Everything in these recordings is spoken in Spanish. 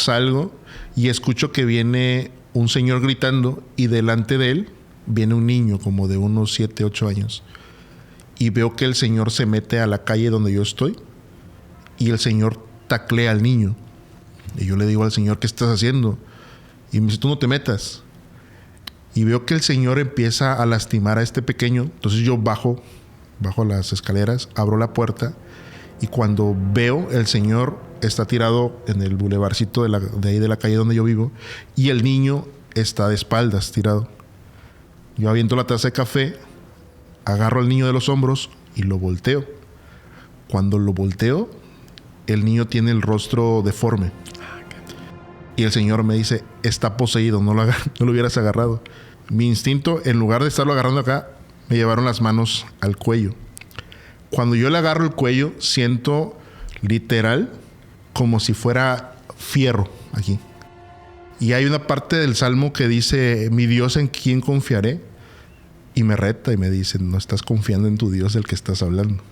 salgo y escucho que viene un señor gritando y delante de él viene un niño como de unos 7, 8 años. Y veo que el señor se mete a la calle donde yo estoy y el señor taclea al niño. Y yo le digo al señor, ¿qué estás haciendo? Y me dice, tú no te metas. Y veo que el señor empieza a lastimar a este pequeño. Entonces yo bajo las escaleras, abro la puerta y cuando veo, el señor está tirado en el bulevarcito de ahí de la calle donde yo vivo y el niño está de espaldas tirado. Yo aviento la taza de café, agarro al niño de los hombros y lo volteo. Cuando lo volteo, el niño tiene el rostro deforme. Y el señor me dice, está poseído, no lo hubieras agarrado. Mi instinto, en lugar de estarlo agarrando acá, me llevaron las manos al cuello. Cuando yo le agarro el cuello, siento literal como si fuera fierro aquí. Y hay una parte del Salmo que dice, mi Dios en quién confiaré. Y me reta y me dice, no estás confiando en tu Dios del que estás hablando.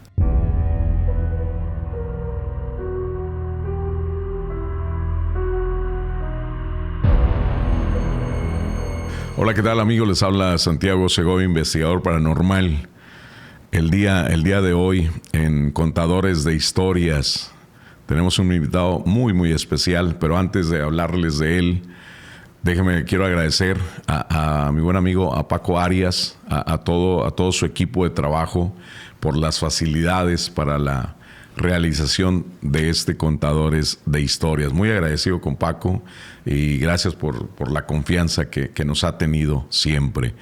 Hola, ¿qué tal, amigos? Les habla Santiago Segovia, investigador paranormal. El día de hoy, en Contadores de Historias, tenemos un invitado muy, muy especial, pero antes de hablarles de él, quiero agradecer a mi buen amigo, a Paco Arias, a todo su equipo de trabajo por las facilidades para la realización de Contadores de Historias. Muy agradecido con Paco y gracias por la confianza que nos ha tenido siempre.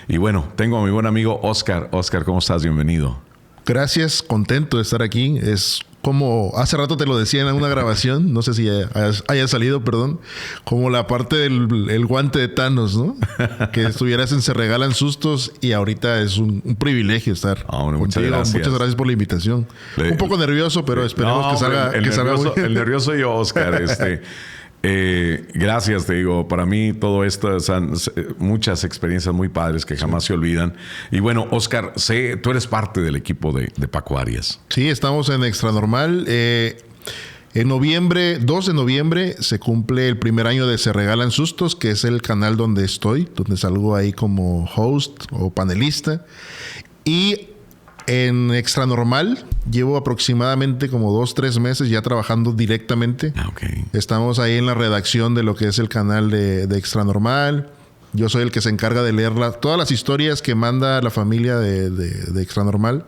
Y bueno, tengo a mi buen amigo Oscar. Oscar, ¿cómo estás? Bienvenido. Gracias, contento de estar aquí. Es como hace rato te lo decía en una grabación, no sé si haya salido, perdón, como la parte del guante de Thanos, ¿no? Que estuvieras en Se Regalan Sustos y ahorita es un privilegio estar contigo. Muchas gracias por la invitación. Un poco nervioso, pero esperemos que salga muy bien. El nervioso soy yo, Oscar. Gracias, te digo. Para mí todo esto son muchas experiencias muy padres que jamás se olvidan. Y bueno, Oscar, tú eres parte del equipo de Paco Arias. Sí, estamos en Extranormal. En noviembre, 2 de noviembre, se cumple el primer año de Se Regalan Sustos, que es el canal donde estoy, donde salgo ahí como host o panelista. Y en Extranormal llevo aproximadamente como 2-3 meses ya trabajando directamente. Okay. Estamos ahí en la redacción de lo que es el canal de Extranormal. Yo soy el que se encarga de leer todas las historias que manda la familia de Extranormal.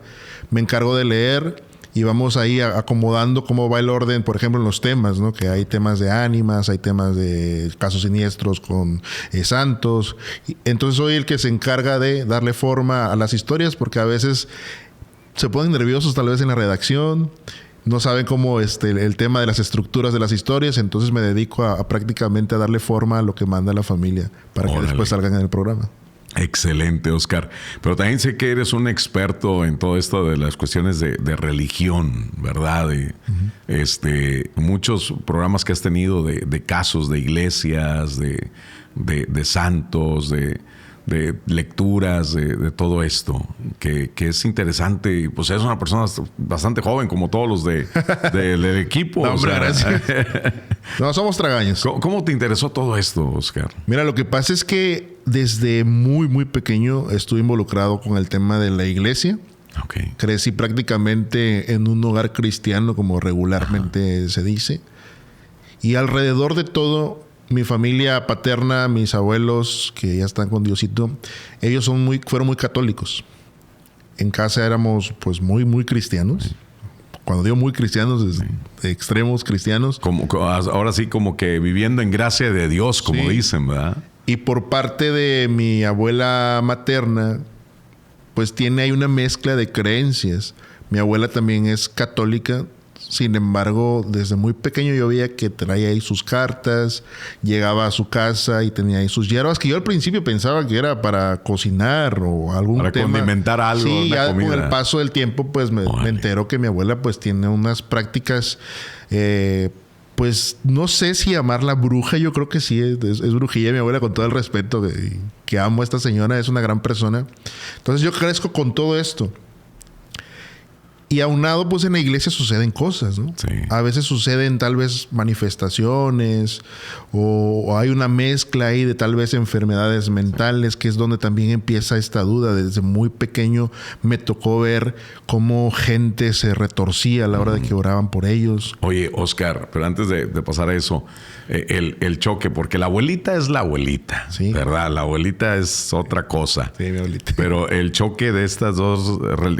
Me encargo de leer y vamos ahí acomodando cómo va el orden, por ejemplo, en los temas, ¿no? Que hay temas de ánimas, hay temas de casos siniestros con santos. Entonces soy el que se encarga de darle forma a las historias porque a veces se ponen nerviosos tal vez en la redacción, no saben cómo el tema de las estructuras de las historias, entonces me dedico a prácticamente a darle forma a lo que manda la familia para que después salgan en el programa. Excelente, Oscar. Pero también sé que eres un experto en todo esto de las cuestiones de religión, ¿verdad? Muchos programas que has tenido de casos de iglesias, de santos, de lecturas, de todo esto, que es interesante. Y pues eres una persona bastante joven, como todos los del equipo. No, hombre, gracias. No, somos tragaños. ¿Cómo te interesó todo esto, Oscar? Mira, lo que pasa es que desde muy, muy pequeño estuve involucrado con el tema de la iglesia. Okay. Crecí prácticamente en un hogar cristiano, como regularmente se dice. Y alrededor de todo, mi familia paterna, mis abuelos, que ya están con Diosito, ellos fueron muy católicos. En casa éramos pues muy, muy cristianos. Cuando digo muy cristianos, de extremos cristianos. Ahora sí, como que viviendo en gracia de Dios, como dicen, ¿verdad? Y por parte de mi abuela materna, pues tiene ahí una mezcla de creencias. Mi abuela también es católica. Sin embargo, desde muy pequeño yo veía que traía ahí sus cartas, llegaba a su casa y tenía ahí sus hierbas, que yo al principio pensaba que era para cocinar o algún para tema. Para condimentar algo. Sí, ya comida. Con el paso del tiempo, pues me entero que mi abuela pues tiene unas prácticas, pues no sé si llamarla bruja, yo creo que sí, es brujilla mi abuela, con todo el respeto que amo a esta señora, es una gran persona. Entonces yo crezco con todo esto. Y aunado, pues en la iglesia suceden cosas, ¿no? Sí. A veces suceden tal vez manifestaciones o hay una mezcla ahí de tal vez enfermedades mentales, que es donde también empieza esta duda. Desde muy pequeño me tocó ver cómo gente se retorcía a la hora de que oraban por ellos. Oye, Oscar, pero antes de pasar a eso, el choque, porque la abuelita es la abuelita, Sí. ¿verdad? La abuelita es otra cosa. Sí, mi abuelita. Pero el choque de estas dos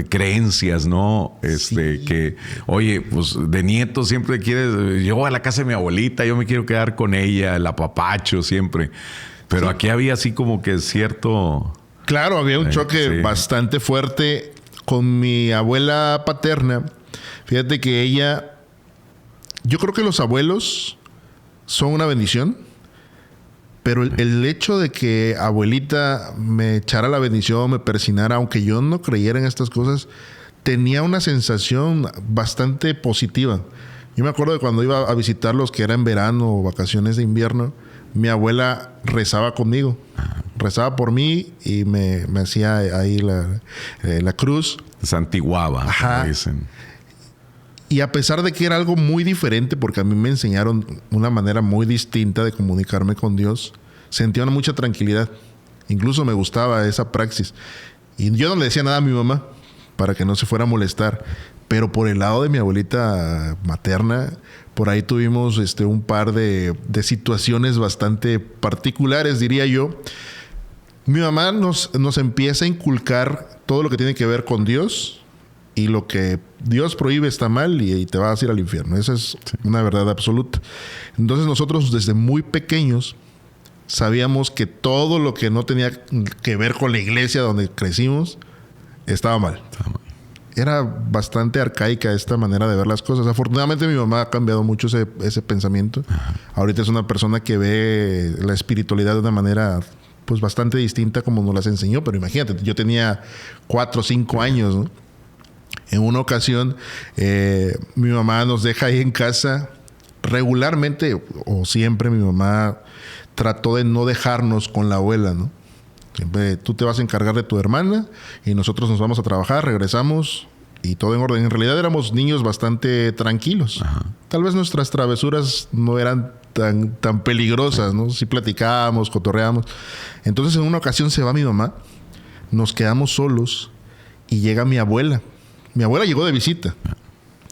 creencias, ¿no? Sí. Que, oye, pues de nieto siempre quieres, yo a la casa de mi abuelita, yo me quiero quedar con ella, el apapacho siempre. Pero Sí. aquí había así como que cierto... Claro, había un choque sí. bastante fuerte con mi abuela paterna. Fíjate que ella... Yo creo que los abuelos son una bendición, pero el hecho de que abuelita me echara la bendición, me persinara, aunque yo no creyera en estas cosas, tenía una sensación bastante positiva. Yo me acuerdo de cuando iba a visitarlos, que era en verano o vacaciones de invierno, mi abuela rezaba conmigo. Rezaba por mí y me hacía ahí la cruz. Santiguaba, Ajá. como dicen. Y a pesar de que era algo muy diferente, porque a mí me enseñaron una manera muy distinta de comunicarme con Dios, sentía una mucha tranquilidad. Incluso me gustaba esa praxis. Y yo no le decía nada a mi mamá para que no se fuera a molestar. Pero por el lado de mi abuelita materna, por ahí tuvimos un par de situaciones bastante particulares, diría yo. Mi mamá nos empieza a inculcar todo lo que tiene que ver con Dios, y lo que Dios prohíbe está mal y te vas a ir al infierno. Esa es una verdad absoluta. Entonces nosotros desde muy pequeños sabíamos que todo lo que no tenía que ver con la iglesia donde crecimos estaba mal. Era bastante arcaica esta manera de ver las cosas. Afortunadamente mi mamá ha cambiado mucho ese pensamiento. Ajá. Ahorita es una persona que ve la espiritualidad de una manera pues bastante distinta como nos las enseñó. Pero imagínate, yo tenía 4 o 5 años, ¿no? En una ocasión mi mamá nos deja ahí en casa. Regularmente o siempre mi mamá trató de no dejarnos con la abuela, ¿no? Siempre tú te vas a encargar de tu hermana y nosotros nos vamos a trabajar, regresamos y todo en orden. En realidad éramos niños bastante tranquilos. Ajá. Tal vez nuestras travesuras no eran tan peligrosas, ¿no? Sí platicábamos, cotorreábamos. Entonces en una ocasión se va mi mamá, nos quedamos solos y llega mi abuela. Mi abuela llegó de visita.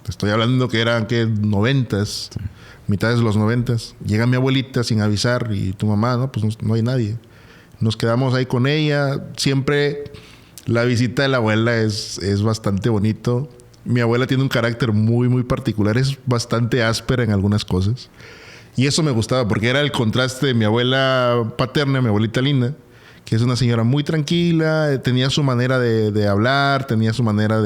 Te estoy hablando que eran, ¿qué? 90s, sí. Mitades de los 90s. Llega mi abuelita sin avisar y tu mamá, ¿no? Pues no hay nadie. Nos quedamos ahí con ella. Siempre la visita de la abuela es bastante bonito. Mi abuela tiene un carácter muy, muy particular. Es bastante áspera en algunas cosas. Y eso me gustaba porque era el contraste de mi abuela paterna, mi abuelita linda, que es una señora muy tranquila, tenía su manera de hablar, tenía su manera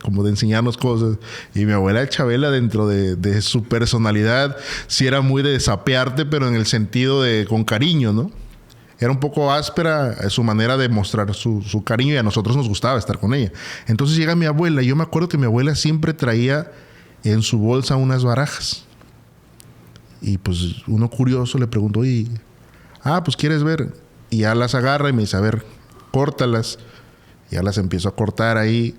como de enseñarnos cosas. Y mi abuela Chabela, dentro de su personalidad, sí era muy de sapearte, pero en el sentido de con cariño, ¿no? Era un poco áspera su manera de mostrar su cariño y a nosotros nos gustaba estar con ella. Entonces llega mi abuela y yo me acuerdo que mi abuela siempre traía en su bolsa unas barajas. Y pues uno curioso le preguntó, oye, pues ¿quieres ver? Y ya las agarra y me dice, a ver, córtalas. Y ya las empiezo a cortar ahí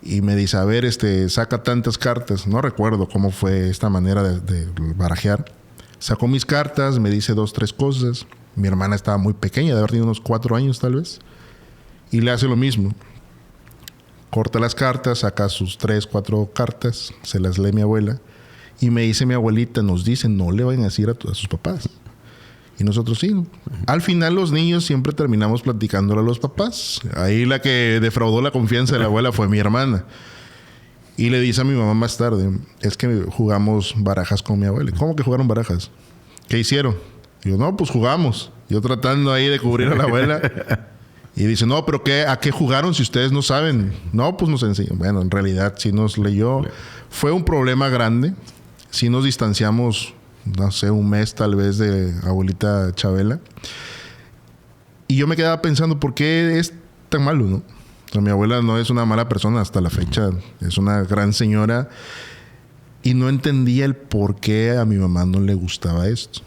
y me dice, a ver, saca tantas cartas. No recuerdo cómo fue esta manera de barajear. Sacó mis cartas, me dice 2, 3 cosas. Mi hermana estaba muy pequeña, de haber tenido unos 4 años tal vez. Y le hace lo mismo. Corta las cartas, saca sus 3, 4 cartas, se las lee mi abuela. Y me dice mi abuelita, nos dice, no le vayan a decir a sus papás. Y nosotros sí. Al final los niños siempre terminamos platicándole a los papás. Ahí la que defraudó la confianza de la abuela fue mi hermana. Y le dice a mi mamá más tarde, es que jugamos barajas con mi abuela. ¿Cómo que jugaron barajas? ¿Qué hicieron? Digo, no, pues jugamos. Yo tratando ahí de cubrir a la abuela. Y dice, no, pero ¿a qué jugaron si ustedes no saben? No, pues nos enseñó. Bueno, en realidad sí nos leyó. Fue un problema grande. Sí nos distanciamos, no sé, un mes tal vez de abuelita Chabela. Y yo me quedaba pensando, ¿por qué es tan malo, no? O sea, mi abuela no es una mala persona hasta la fecha. Es una gran señora. Y no entendía el por qué a mi mamá no le gustaba esto.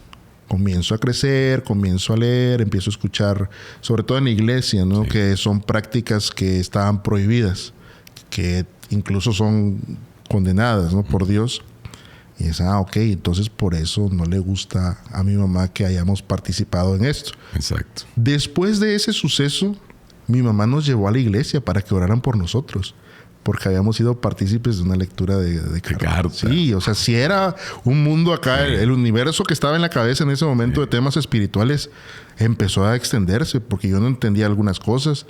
Comienzo a crecer, comienzo a leer, empiezo a escuchar, sobre todo en la iglesia, ¿no? Sí. Que son prácticas que estaban prohibidas, que incluso son condenadas, ¿no? Por Dios. Y es, ok, entonces por eso no le gusta a mi mamá que hayamos participado en esto. Exacto. Después de ese suceso, mi mamá nos llevó a la iglesia para que oraran por nosotros, porque habíamos sido partícipes de una lectura de carta. Sí, o sea, si era un mundo acá, el universo que estaba en la cabeza en ese momento de temas espirituales empezó a extenderse, porque yo no entendía algunas cosas,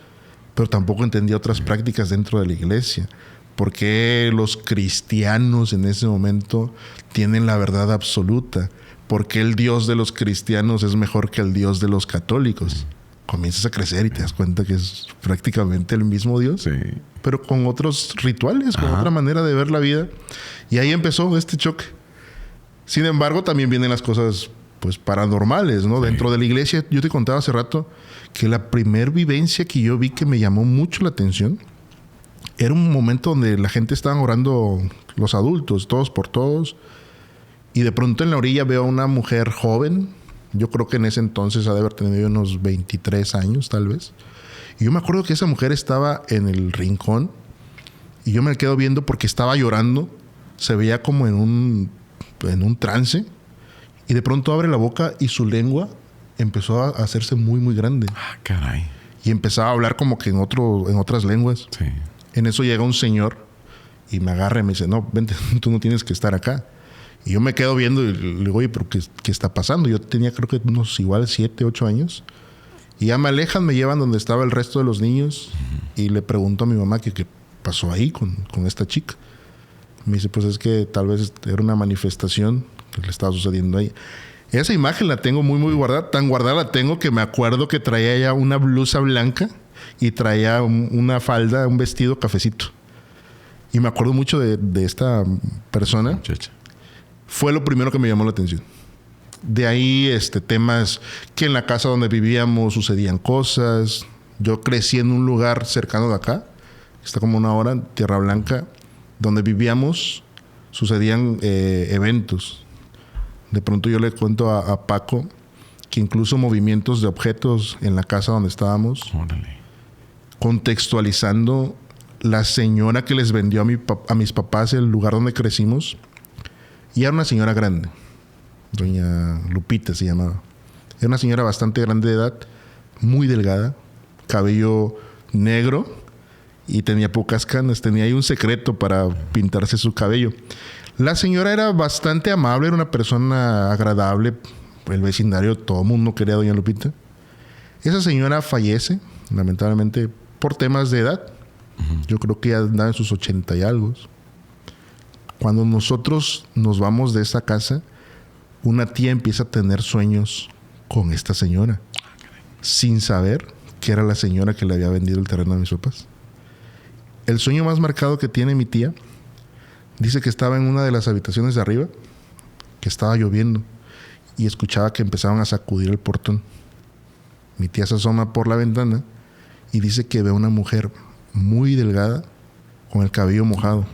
pero tampoco entendía otras prácticas dentro de la iglesia. ¿Por qué los cristianos en ese momento tienen la verdad absoluta? ¿Por qué el Dios de los cristianos es mejor que el Dios de los católicos? Comienzas a crecer y te das cuenta que es prácticamente el mismo Dios, sí, pero con otros rituales, con otra manera de ver la vida. Y ahí empezó este choque. Sin embargo, también vienen las cosas pues paranormales, ¿no? Sí. Dentro de la iglesia, yo te contaba hace rato que la primer vivencia que yo vi que me llamó mucho la atención era un momento donde la gente estaba orando, los adultos, todos por todos, y de pronto en la orilla veo a una mujer joven. Yo creo que en ese entonces ha de haber tenido unos 23 años, tal vez. Y yo me acuerdo que esa mujer estaba en el rincón y yo me quedo viendo porque estaba llorando. Se veía como en un trance. Y de pronto abre la boca y su lengua empezó a hacerse muy, muy grande. Ah, caray. Y empezaba a hablar como que en otras lenguas. Sí. En eso llega un señor y me agarra y me dice, no, vente, tú no tienes que estar acá. Y yo me quedo viendo y le digo, oye, ¿pero qué está pasando? Yo tenía creo que unos igual 7, 8 años. Y ya me alejan, me llevan donde estaba el resto de los niños. Y le pregunto a mi mamá qué pasó ahí con esta chica. Me dice, pues es que tal vez era una manifestación que le estaba sucediendo ahí. Esa imagen la tengo muy, muy guardada. Tan guardada la tengo que me acuerdo que traía ella una blusa blanca y traía una falda, un vestido cafecito. Y me acuerdo mucho de esta persona. Muchacha. Fue lo primero que me llamó la atención. De ahí temas que en la casa donde vivíamos sucedían cosas. Yo crecí en un lugar cercano de acá, está como una hora, Tierra Blanca, donde vivíamos, sucedían eventos. De pronto yo le cuento a Paco que incluso movimientos de objetos en la casa donde estábamos, órale, contextualizando la señora que les vendió a mis papás el lugar donde crecimos. Y era una señora grande. Doña Lupita se llamaba. Era una señora bastante grande de edad, muy delgada, cabello negro y tenía pocas canas. Tenía ahí un secreto para pintarse su cabello. La señora era bastante amable, era una persona agradable. El vecindario, todo el mundo quería a doña Lupita. Esa señora fallece, lamentablemente, por temas de edad. Yo creo que ya andaba en sus 80 y algo. Cuando nosotros nos vamos de esa casa, una tía empieza a tener sueños con esta señora, sin saber que era la señora que le había vendido el terreno a mis papás. El sueño más marcado que tiene mi tía, dice que estaba en una de las habitaciones de arriba, que estaba lloviendo, y escuchaba que empezaban a sacudir el portón. Mi tía se asoma por la ventana y dice que ve a una mujer muy delgada, con el cabello mojado.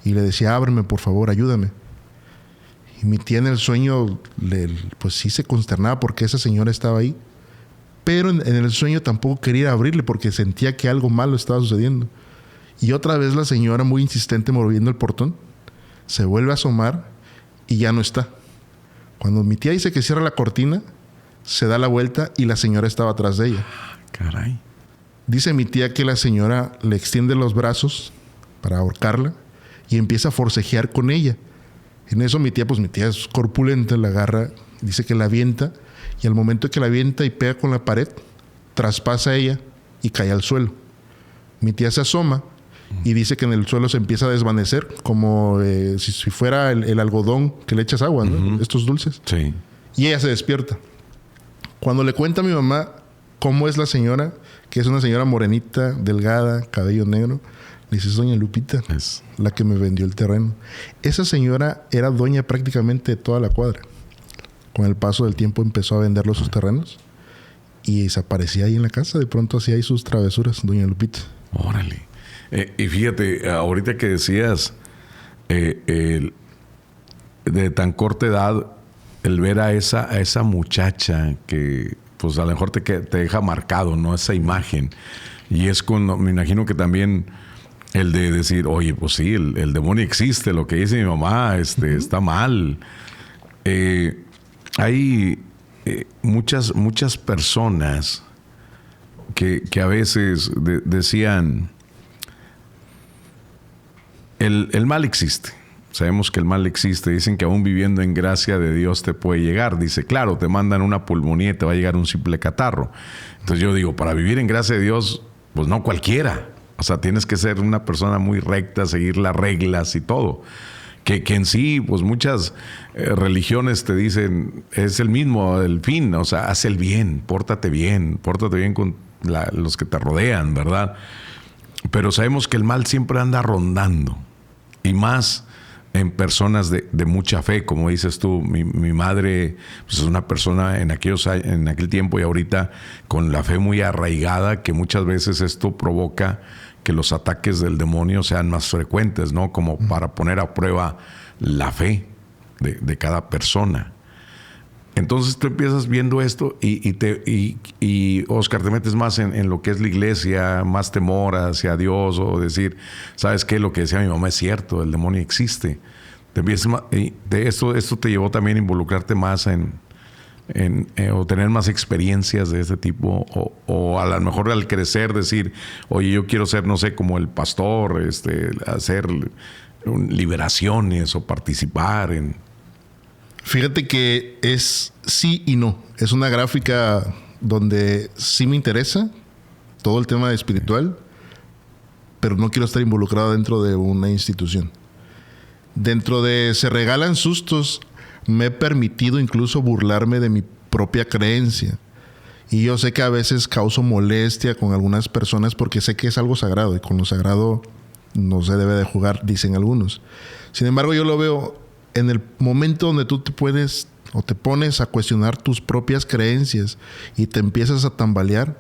Y le decía, ábreme, por favor, ayúdame. Y mi tía en el sueño, pues sí se consternaba porque esa señora estaba ahí. Pero en el sueño tampoco quería abrirle porque sentía que algo malo estaba sucediendo. Y otra vez la señora, muy insistente, moviendo el portón, se vuelve a asomar y ya no está. Cuando mi tía dice que cierra la cortina, se da la vuelta y la señora estaba atrás de ella. Caray. Dice mi tía que la señora le extiende los brazos para ahorcarla y empieza a forcejear con ella. En eso mi tía es corpulenta, la agarra, dice que la avienta, y al momento que la avienta y pega con la pared, traspasa ella y cae al suelo. Mi tía se asoma y dice que en el suelo se empieza a desvanecer, como si fuera el algodón que le echas agua, ¿no? Estos dulces. Sí. Y ella se despierta. Cuando le cuenta a mi mamá cómo es la señora, que es una señora morenita, delgada, cabello negro, le dice, es doña Lupita, la que me vendió el terreno. Esa señora era dueña prácticamente de toda la cuadra. Con el paso del tiempo empezó a venderlos sus terrenos y desaparecía ahí en la casa. De pronto hacía ahí sus travesuras, doña Lupita. Órale. Y fíjate, ahorita que decías de tan corta edad, el ver a esa muchacha que pues a lo mejor te deja marcado, ¿no? Esa imagen. Y es cuando, me imagino que también El de decir, oye, pues sí, el demonio existe, lo que dice mi mamá está mal. Hay muchas personas que a veces decían, el mal existe. Sabemos que el mal existe. Dicen que aún viviendo en gracia de Dios te puede llegar. Dice, claro, te mandan una pulmonía y te va a llegar un simple catarro. Entonces yo digo, para vivir en gracia de Dios, pues no cualquiera. O sea, tienes que ser una persona muy recta, seguir las reglas y todo. Que en sí, pues muchas religiones te dicen, es el fin. O sea, haz el bien, pórtate bien con los que te rodean, ¿verdad? Pero sabemos que el mal siempre anda rondando. Y más en personas de mucha fe, como dices tú. Mi madre pues es una persona en aquel tiempo y ahorita con la fe muy arraigada, que muchas veces esto provoca que los ataques del demonio sean más frecuentes, ¿no? Como para poner a prueba la fe de cada persona. Entonces tú empiezas viendo esto y Oscar, te metes más en lo que es la iglesia, más temor hacia Dios, o decir, ¿sabes qué? Lo que decía mi mamá es cierto, el demonio existe. Esto te llevó también a involucrarte más o tener más experiencias de este tipo, o a lo mejor al crecer decir, oye, yo quiero ser, no sé, como el pastor, hacer liberaciones o participar en... Fíjate que es sí y no. Es una gráfica donde sí me interesa todo el tema espiritual, pero no quiero estar involucrado dentro de una institución. Dentro de se regalan sustos, me he permitido incluso burlarme de mi propia creencia. Y yo sé que a veces causo molestia con algunas personas porque sé que es algo sagrado y con lo sagrado no se debe de jugar, dicen algunos. Sin embargo, yo lo veo en el momento donde tú te puedes o te pones a cuestionar tus propias creencias y te empiezas a tambalear.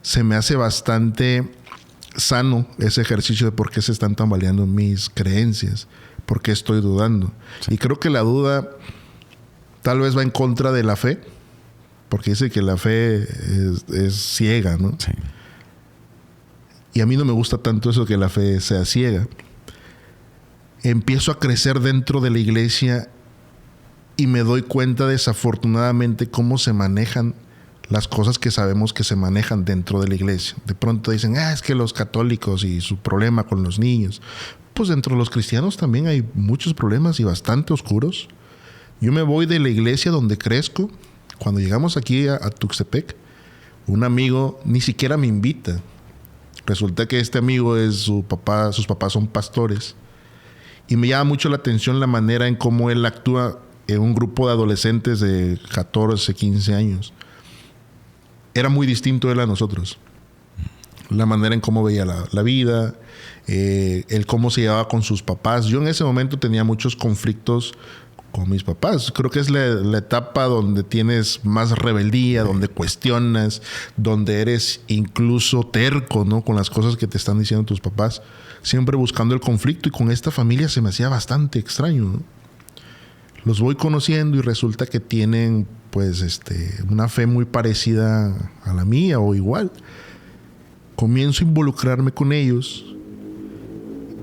Se me hace bastante sano ese ejercicio de por qué se están tambaleando mis creencias, por qué estoy dudando. Sí. Y creo que la duda tal vez va en contra de la fe, porque dice que la fe es ciega, ¿no? Sí. Y a mí no me gusta tanto eso que la fe sea ciega. Empiezo a crecer dentro de la iglesia y me doy cuenta desafortunadamente cómo se manejan las cosas que sabemos que se manejan dentro de la iglesia. De pronto dicen, es que los católicos y su problema con los niños. Pues dentro de los cristianos también hay muchos problemas y bastante oscuros. Yo me voy de la iglesia donde crezco. Cuando llegamos aquí a Tuxtepec, un amigo ni siquiera me invita. Resulta que este amigo sus papás son pastores. Y me llama mucho la atención la manera en cómo él actúa en un grupo de adolescentes de 14, 15 años. Era muy distinto él a nosotros. La manera en cómo veía la vida, el cómo se llevaba con sus papás. Yo en ese momento tenía muchos conflictos con mis papás. Creo que es la etapa donde tienes más rebeldía, donde cuestionas, donde eres incluso terco, ¿no? Con las cosas que te están diciendo tus papás. Siempre buscando el conflicto, y con esta familia se me hacía bastante extraño, ¿no? Los voy conociendo y resulta que tienen pues una fe muy parecida a la mía o igual. Comienzo a involucrarme con ellos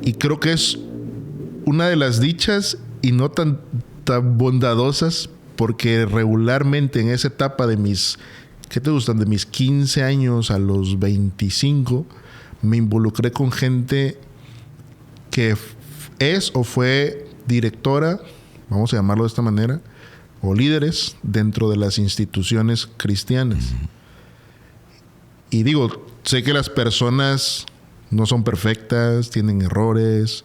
y creo que es una de las dichas y no tan bondadosas, porque regularmente en esa etapa de mis, ¿qué te gustan? De mis 15 años a los 25, me involucré con gente que es o fue directora, vamos a llamarlo de esta manera, o líderes dentro de las instituciones cristianas. Y digo, sé que las personas no son perfectas, tienen errores.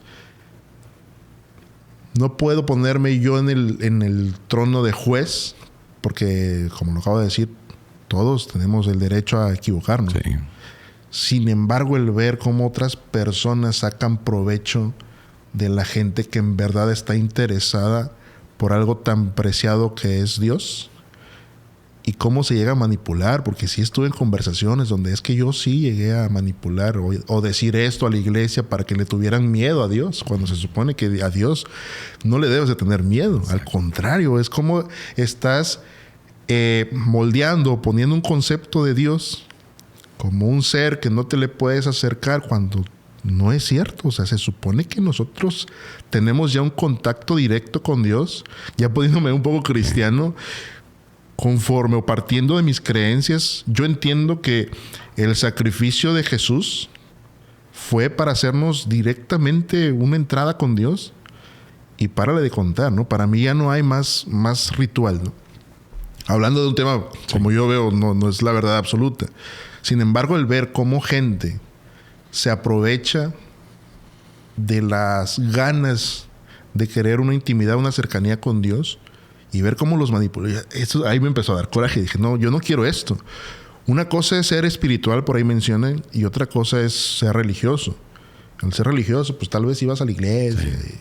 No puedo ponerme yo en el trono de juez, porque, como lo acabo de decir, todos tenemos el derecho a equivocarnos. Sí. Sin embargo, el ver cómo otras personas sacan provecho de la gente que en verdad está interesada por algo tan preciado que es Dios, y cómo se llega a manipular, porque sí estuve en conversaciones donde es que yo sí llegué a manipular o decir esto a la iglesia para que le tuvieran miedo a Dios, cuando se supone que a Dios no le debes de tener miedo. Exacto. Al contrario, es como estás moldeando, poniendo un concepto de Dios como un ser que no te le puedes acercar, cuando No es cierto. O sea, se supone que nosotros tenemos ya un contacto directo con Dios, ya poniéndome un poco cristiano, conforme o partiendo de mis creencias. Yo entiendo que el sacrificio de Jesús fue para hacernos directamente una entrada con Dios. Y párale de contar, ¿no? Para mí ya no hay más ritual, ¿no? Hablando de un tema, como yo veo, no es la verdad absoluta. Sin embargo, el ver cómo gente se aprovecha de las ganas de querer una intimidad, una cercanía con Dios, y ver cómo los manipula, eso ahí me empezó a dar coraje. Dije, no, yo no quiero esto. Una cosa es ser espiritual, por ahí mencionan, y otra cosa es ser religioso. El ser religioso, pues tal vez ibas a la iglesia. Sí.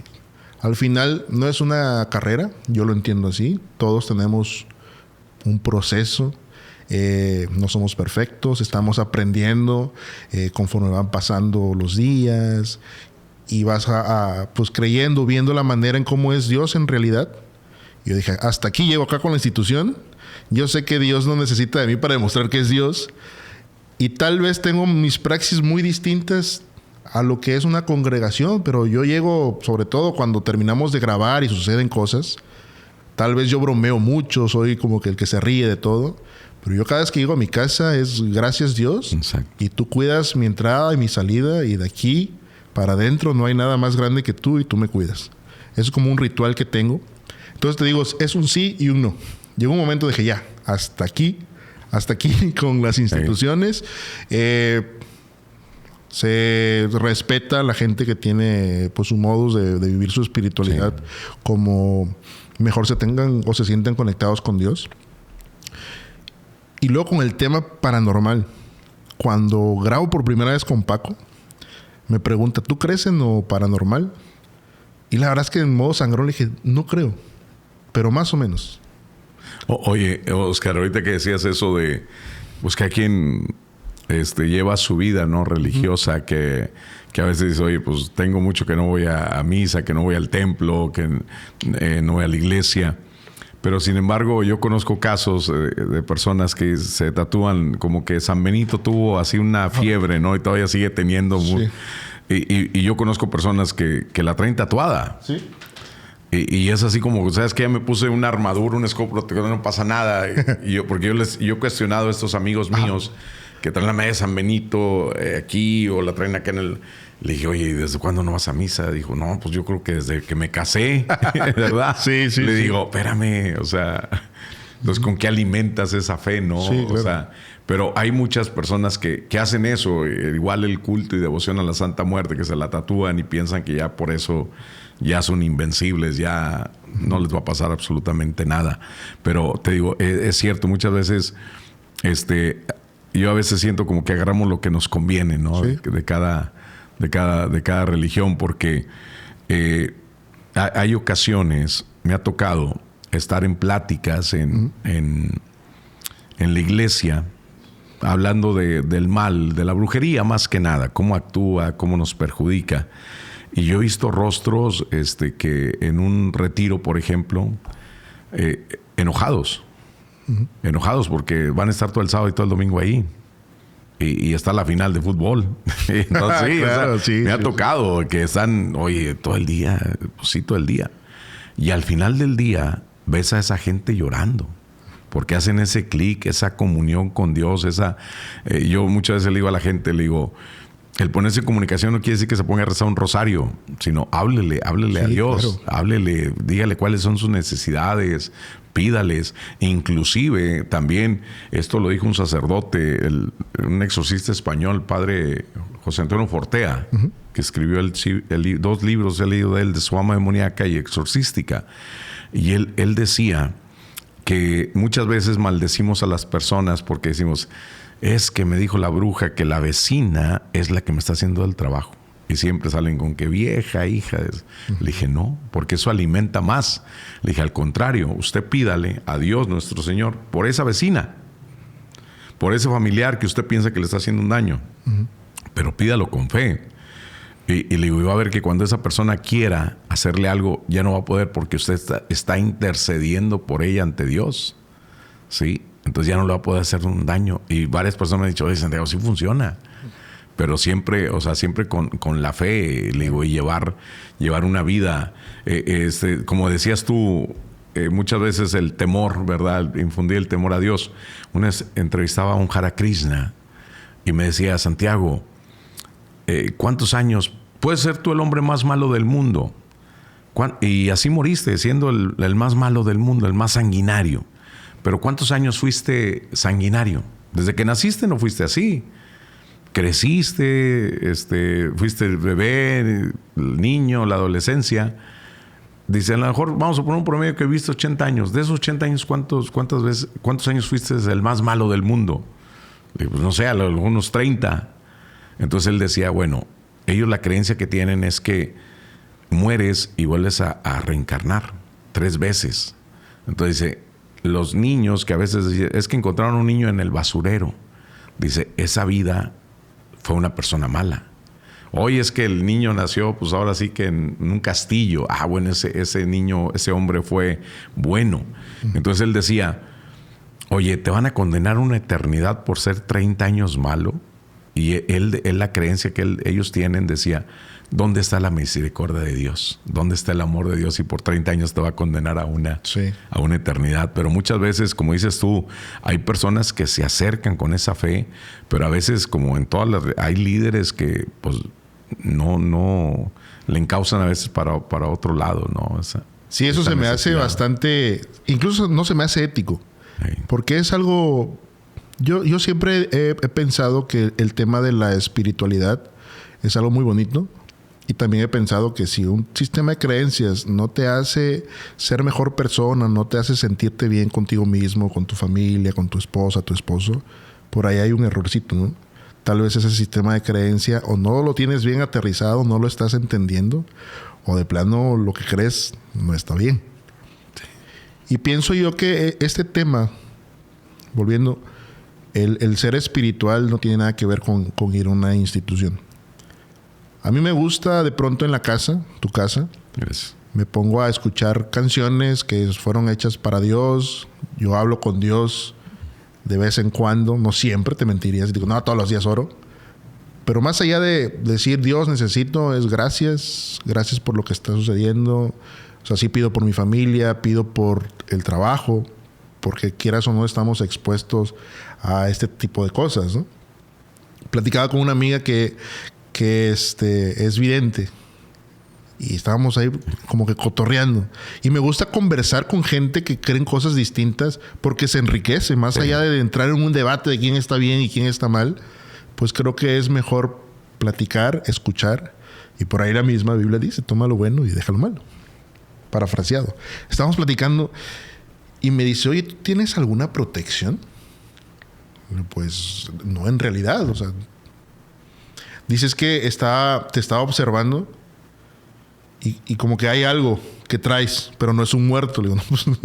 Al final no es una carrera, yo lo entiendo así. Todos tenemos un proceso. No somos perfectos, estamos aprendiendo conforme van pasando los días. Y vas pues creyendo, viendo la manera en cómo es Dios en realidad. Yo dije, hasta aquí llego acá con la institución. Yo sé que Dios no necesita de mí para demostrar que es Dios. Y tal vez tengo mis praxis muy distintas a lo que es una congregación, pero yo llego, sobre todo cuando terminamos de grabar y suceden cosas, tal vez yo bromeo mucho, soy como que el que se ríe de todo, pero yo cada vez que llego a mi casa es gracias Dios. Exacto. Y tú cuidas mi entrada y mi salida, y de aquí para adentro no hay nada más grande que tú, y tú me cuidas. Eso es como un ritual que tengo. Entonces te digo, es un sí y un no. Llegó un momento de que ya, hasta aquí con las instituciones. Se respeta a la gente que tiene pues sus modos de vivir su espiritualidad, sí, como mejor se tengan o se sienten conectados con Dios. Y luego con el tema paranormal. Cuando grabo por primera vez con Paco, me pregunta, ¿tú crees en lo paranormal? Y la verdad es que en modo sangrón le dije, no creo, pero más o menos. Oye, Oscar, ahorita que decías eso de pues que hay quien lleva su vida, ¿no? Religiosa, que a veces dice, oye, pues tengo mucho que no voy a misa, que no voy al templo, que no voy a la iglesia. Pero sin embargo, yo conozco casos de personas que se tatúan como que San Benito tuvo así una fiebre, ¿no? Y todavía sigue teniendo. Sí. Y yo conozco personas que la traen tatuada. Sí. Y es así como, ¿sabes qué? Ya me puse una armadura, un escudo protector, no pasa nada. Porque yo he cuestionado a estos amigos míos que traen la medalla de San Benito aquí o la traen acá en el... Le dije, oye, ¿y desde cuándo no vas a misa? Dijo, no, pues yo creo que desde que me casé, ¿verdad? Sí. Le digo, espérame, o sea... Entonces, ¿con qué alimentas esa fe, no? Sí, claro. O sea, pero hay muchas personas que hacen eso. Igual el culto y devoción a la Santa Muerte, que se la tatúan y piensan que ya por eso ya son invencibles, ya no les va a pasar absolutamente nada. Pero te digo, es cierto, muchas veces... yo a veces siento como que agarramos lo que nos conviene, ¿no? Sí. De cada religión, porque hay ocasiones, me ha tocado estar en pláticas en la iglesia, hablando del mal, de la brujería más que nada, cómo actúa, cómo nos perjudica. Y yo he visto rostros que en un retiro, por ejemplo, enojados. Enojados porque van a estar todo el sábado y todo el domingo ahí. Y está la final de fútbol. Entonces, claro, me ha tocado que están, oye, todo el día, pues sí, todo el día. Y al final del día ves a esa gente llorando. Porque hacen ese clic, esa comunión con Dios, yo muchas veces le digo a la gente, le digo, el ponerse en comunicación no quiere decir que se ponga a rezar un rosario, sino háblele a Dios, claro. Háblele, dígale cuáles son sus necesidades, pídales. Inclusive también, esto lo dijo un sacerdote, un exorcista español, padre José Antonio Fortea, que escribió 2 libros, he leído de él, de su alma demoníaca y exorcística. Y él decía que muchas veces maldecimos a las personas porque decimos, es que me dijo la bruja que la vecina es la que me está haciendo el trabajo. Y siempre salen con que vieja, hija. Le dije, no, porque eso alimenta más. Le dije, al contrario, usted pídale a Dios nuestro Señor por esa vecina, por ese familiar que usted piensa que le está haciendo un daño. Pero pídalo con fe. Y le digo, va a ver que cuando esa persona quiera hacerle algo, ya no va a poder porque usted está intercediendo por ella ante Dios. ¿Sí? Entonces ya no le va a poder hacer un daño. Y varias personas me han dicho, oye, Santiago, sí funciona. pero siempre, o sea, siempre con la fe, le digo, y llevar una vida, como decías tú, muchas veces el temor, ¿verdad? Infundir el temor a Dios. Una vez entrevistaba a un Hare Krishna y me decía, Santiago, ¿cuántos años? Puedes ser tú el hombre más malo del mundo. Y así moriste, siendo el más malo del mundo, el más sanguinario. Pero ¿cuántos años fuiste sanguinario? Desde que naciste no fuiste así. Creciste, fuiste el bebé, el niño, la adolescencia. Dice, a lo mejor vamos a poner un promedio que viste 80 años. De esos 80 años, ¿cuántos años fuiste el más malo del mundo? Pues no sé, algunos 30. Entonces él decía, bueno, ellos la creencia que tienen es que mueres y vuelves a reencarnar 3 veces. Entonces dice, los niños que a veces dicen, es que encontraron un niño en el basurero. Dice, esa vida fue una persona mala. Hoy es que el niño nació, pues ahora sí que en un castillo. Ah, bueno, ese niño, ese hombre fue bueno. Entonces él decía, oye, ¿te van a condenar una eternidad por ser 30 años malo? Y él la creencia que ellos tienen, decía, ¿dónde está la misericordia de Dios? ¿Dónde está el amor de Dios? Y por 30 años te va a condenar a una eternidad. Pero muchas veces, como dices tú, hay personas que se acercan con esa fe, pero a veces, como en hay líderes que pues no le encausan a veces para otro lado, ¿no? Sí, eso se me hace bastante, incluso no se me hace ético, porque es algo, yo siempre he pensado que el tema de la espiritualidad es algo muy bonito, y también he pensado que si un sistema de creencias no te hace ser mejor persona, no te hace sentirte bien contigo mismo, con tu familia, con tu esposa, tu esposo, por ahí hay un errorcito, ¿no? Tal vez ese sistema de creencia o no lo tienes bien aterrizado, no lo estás entendiendo, o de plano lo que crees no está bien. Sí. Y pienso yo que este tema, volviendo, el ser espiritual no tiene nada que ver con ir a una institución. A mí me gusta de pronto en la casa, tu casa, Gracias. Me pongo a escuchar canciones que fueron hechas para Dios, yo hablo con Dios de vez en cuando, no siempre, te mentirías y digo, no, todos los días oro. Pero más allá de decir, Dios, necesito, es gracias por lo que está sucediendo. O sea, sí pido por mi familia, pido por el trabajo, porque quieras o no estamos expuestos a este tipo de cosas, ¿no? Platicaba con una amiga que es vidente y estábamos ahí como que cotorreando. Y me gusta conversar con gente que creen cosas distintas porque se enriquece. Más allá de entrar en un debate de quién está bien y quién está mal, pues creo que es mejor platicar, escuchar. Y por ahí la misma Biblia dice, toma lo bueno y deja lo malo. Parafraseado. Estábamos platicando y me dice, oye, ¿tú tienes alguna protección? Pues no, en realidad. O sea, dices que te estaba observando y como que hay algo que traes, pero no es un muerto. Le digo, no,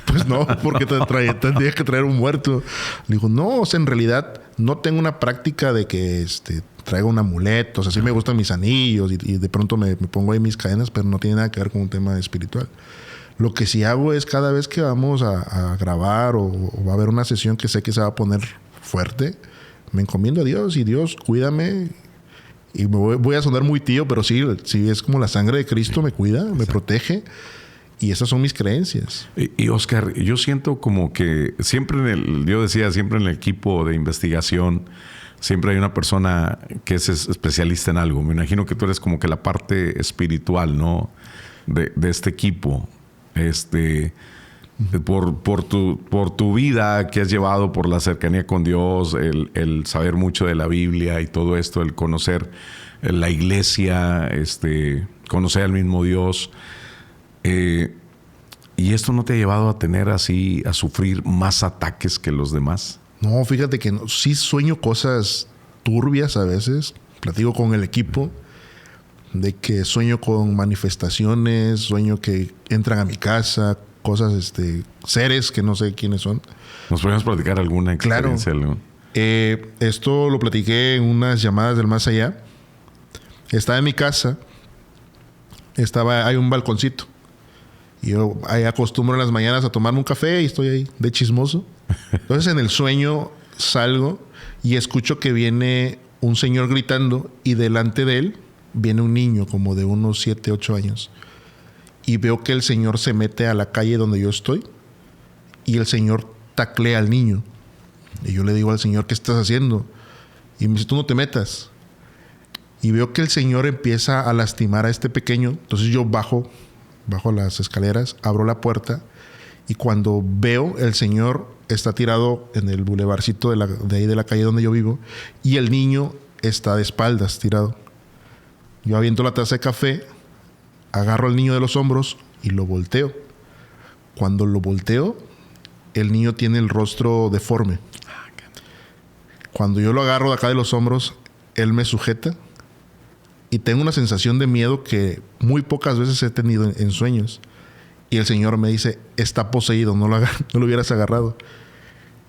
pues no, porque tendrías que traer un muerto. Le digo, no, o sea, en realidad no tengo una práctica de que traiga un amuleto. O sea, sí me gustan mis anillos y de pronto me pongo ahí mis cadenas, pero no tiene nada que ver con un tema espiritual. Lo que sí hago es cada vez que vamos a grabar o va a haber una sesión que sé que se va a poner fuerte, me encomiendo a Dios y Dios, cuídame. Y voy a sonar muy tío, pero sí es como la sangre de Cristo me cuida, me protege. Y esas son mis creencias. Y Oscar, yo siento como que siempre yo decía, siempre en el equipo de investigación, siempre hay una persona que es especialista en algo. Me imagino que tú eres como que la parte espiritual, ¿no? De este equipo. Por tu vida que has llevado, por la cercanía con Dios, el saber mucho de la Biblia y todo esto, el conocer la iglesia, conocer al mismo Dios. ¿Y esto no te ha llevado a a sufrir más ataques que los demás? No, fíjate que sí sueño cosas turbias a veces. Platico con el equipo de que sueño con manifestaciones, sueño que entran a mi casa, cosas, seres que no sé quiénes son. ¿Nos podemos platicar alguna experiencia? Claro. Esto lo platiqué en unas llamadas del más allá. Estaba en mi casa. Hay un balconcito. Y yo ahí acostumbro en las mañanas a tomarme un café y estoy ahí de chismoso. Entonces en el sueño salgo y escucho que viene un señor gritando y delante de él viene un niño como de unos 7, 8 años. Y veo que el señor se mete a la calle donde yo estoy y el señor taclea al niño. Y yo le digo al señor, ¿qué estás haciendo? Y me dice, tú no te metas. Y veo que el señor empieza a lastimar a este pequeño. Entonces yo bajo las escaleras, abro la puerta y cuando veo, el señor está tirado en el bulevarcito de ahí de la calle donde yo vivo y el niño está de espaldas tirado. Yo aviento la taza de café, agarro al niño de los hombros y lo volteo. Cuando lo volteo, el niño tiene el rostro deforme. Cuando yo lo agarro de acá de los hombros, él me sujeta y tengo una sensación de miedo que muy pocas veces he tenido en sueños. Y el señor me dice, está poseído, no lo hubieras agarrado.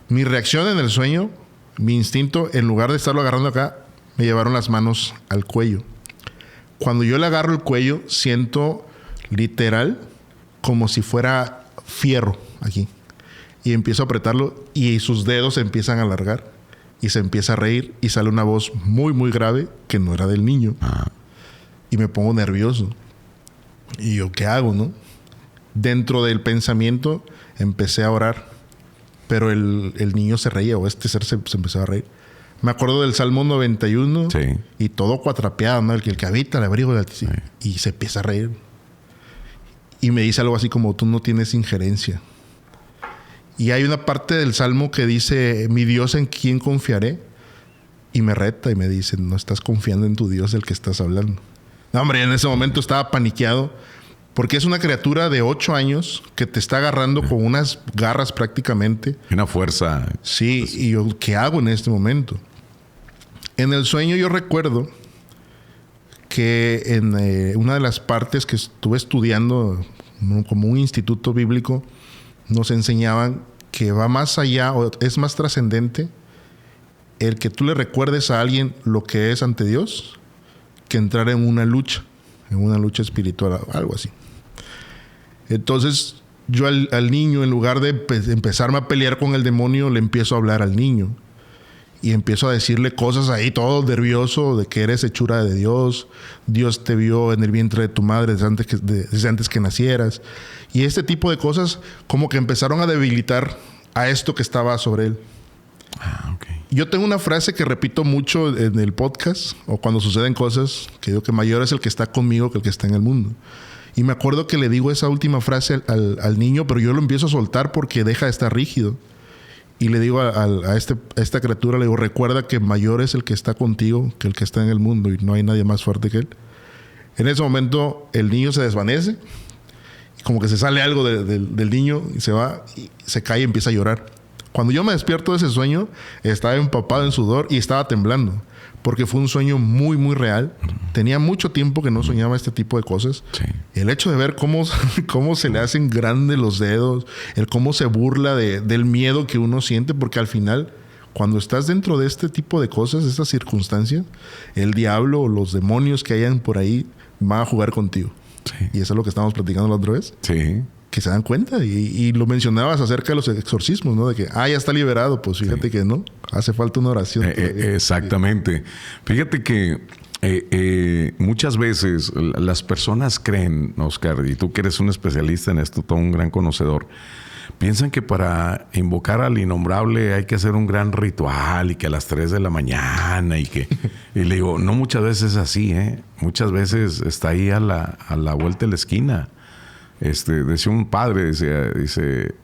Mi reacción en el sueño, mi instinto, en lugar de estarlo agarrando acá, me llevaron las manos al cuello. Cuando yo le agarro el cuello, siento literal como si fuera fierro aquí. Y empiezo a apretarlo y sus dedos se empiezan a alargar. Y se empieza a reír y sale una voz muy, muy grave que no era del niño. Y me pongo nervioso. Y yo, ¿qué hago, no? Dentro del pensamiento empecé a orar. Pero el niño se reía, o este ser se empezó a reír. Me acuerdo del Salmo 91. Sí. Y todo cuatrapeado, ¿no? El que habita el abrigo del Altísimo. Sí. Y se empieza a reír. Y me dice algo así como, tú no tienes injerencia. Y hay una parte del Salmo que dice, mi Dios, ¿en quién confiaré? Y me reta y me dice, no estás confiando en tu Dios del que estás hablando. No, hombre, en ese momento estaba paniqueado. Porque es una criatura de 8 años que te está agarrando con unas garras prácticamente. Una fuerza. Sí, y yo, ¿qué hago en este momento? En el sueño yo recuerdo que en una de las partes que estuve estudiando como un instituto bíblico, nos enseñaban que va más allá o es más trascendente el que tú le recuerdes a alguien lo que es ante Dios que entrar en una lucha espiritual, algo así. Entonces yo al niño, en lugar de empezarme a pelear con el demonio, le empiezo a hablar al niño y empiezo a decirle cosas ahí todo nervioso de que eres hechura de Dios, Dios te vio en el vientre de tu madre desde antes que nacieras, y este tipo de cosas como que empezaron a debilitar a esto que estaba sobre él. Okay. Yo tengo una frase que repito mucho en el podcast o cuando suceden cosas, que digo que mayor es el que está conmigo que el que está en el mundo. Y me acuerdo que le digo esa última frase al niño, pero yo lo empiezo a soltar porque deja de estar rígido. Y le digo a esta criatura, le digo, recuerda que mayor es el que está contigo que el que está en el mundo y no hay nadie más fuerte que él. En ese momento el niño se desvanece y como que se sale algo del niño y se va y se cae y empieza a llorar. Cuando yo me despierto de ese sueño, estaba empapado en sudor y estaba temblando. Porque fue un sueño muy, muy real. Tenía mucho tiempo que no soñaba este tipo de cosas. Sí. El hecho de ver cómo se le hacen grandes los dedos, el cómo se burla del miedo que uno siente, porque al final, cuando estás dentro de este tipo de cosas, de estas circunstancias, el diablo o los demonios que hayan por ahí van a jugar contigo. Sí. Y eso es lo que estábamos platicando la otra vez. Sí. Que se dan cuenta. Y lo mencionabas acerca de los exorcismos, ¿no? De que, ya está liberado. Pues fíjate que no. Hace falta una oración. Exactamente. Fíjate que muchas veces las personas creen, Oscar, y tú que eres un especialista en esto, todo un gran conocedor, piensan que para invocar al innombrable hay que hacer un gran ritual y que a las 3 de la mañana y le digo, no, muchas veces es así, ¿eh? Muchas veces está ahí a la vuelta de la esquina. Decía un padre, dice,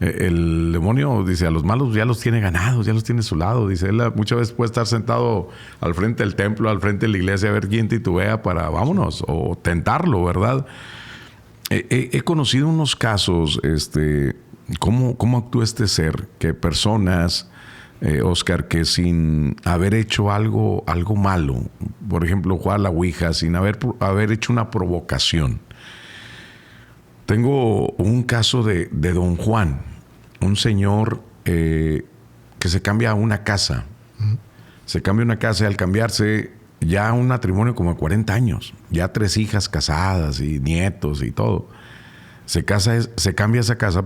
el demonio, dice, a los malos ya los tiene ganados, ya los tiene a su lado. Dice, él muchas veces puede estar sentado al frente del templo, al frente de la iglesia, a ver quién titubea para, vámonos, o tentarlo, ¿verdad? He conocido unos casos, cómo actúa este ser, que personas, Oscar, que sin haber hecho algo malo, por ejemplo, jugar a la ouija, sin haber hecho una provocación. Tengo un caso de don Juan, un señor que se cambia a una casa. Se cambia a una casa y al cambiarse ya un matrimonio como de 40 años, ya 3 hijas casadas y nietos y todo. Se cambia esa casa,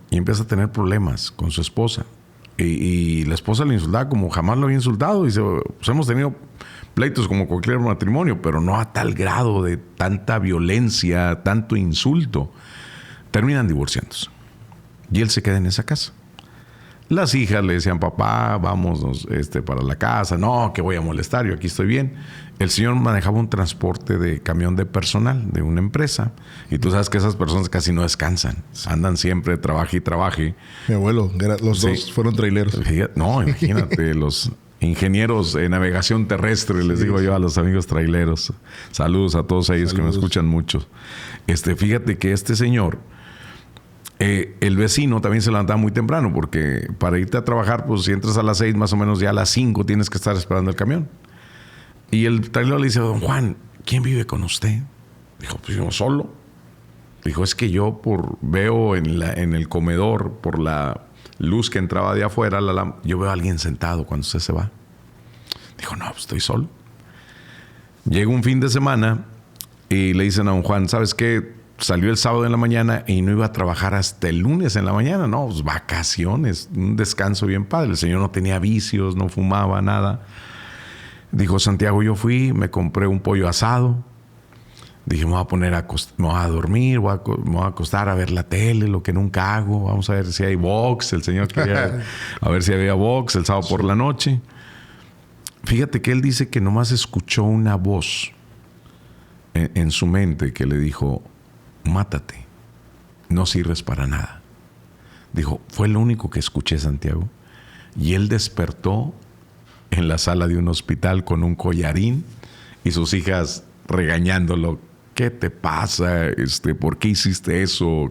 y empieza a tener problemas con su esposa. Y la esposa le insultaba como jamás lo había insultado. Dice, pues hemos tenido pleitos como cualquier matrimonio, pero no a tal grado de tanta violencia, tanto insulto. Terminan divorciándose. Y él se queda en esa casa. Las hijas le decían, papá, vámonos para la casa. No, que voy a molestar, yo aquí estoy bien. El señor manejaba un transporte de camión de personal de una empresa. Y tú sabes que esas personas casi no descansan. Andan siempre, trabaje y trabaje. Mi abuelo, los dos fueron traileros. No, imagínate, los ingenieros de navegación terrestre, les digo yo a los amigos traileros. Saludos a todos ellos que me escuchan mucho. Fíjate que este señor... el vecino también se levantaba muy temprano porque para irte a trabajar, pues si entras a las 6, más o menos ya a las 5 tienes que estar esperando el camión. Y el trailero le dice, don Juan, ¿quién vive con usted? Dijo, pues yo solo. Dijo, es que yo veo en el comedor, por la luz que entraba de afuera, yo veo a alguien sentado cuando usted se va. Dijo, no, pues estoy solo. Llega un fin de semana y le dicen a don Juan, ¿sabes qué? Salió el sábado en la mañana y no iba a trabajar hasta el lunes en la mañana. No, pues vacaciones, un descanso bien padre. El señor no tenía vicios, no fumaba, nada. Dijo, Santiago, yo fui, me compré un pollo asado. Dije, me voy a poner me voy a dormir, me voy a acostar a ver la tele, lo que nunca hago. Vamos a ver si hay box. El señor quería a ver si había box el sábado por la noche. Fíjate que él dice que nomás escuchó una voz en su mente que le dijo, mátate, no sirves para nada. Dijo, fue lo único que escuché, Santiago. Y él despertó en la sala de un hospital con un collarín y sus hijas regañándolo. ¿Qué te pasa? ¿Por qué hiciste eso?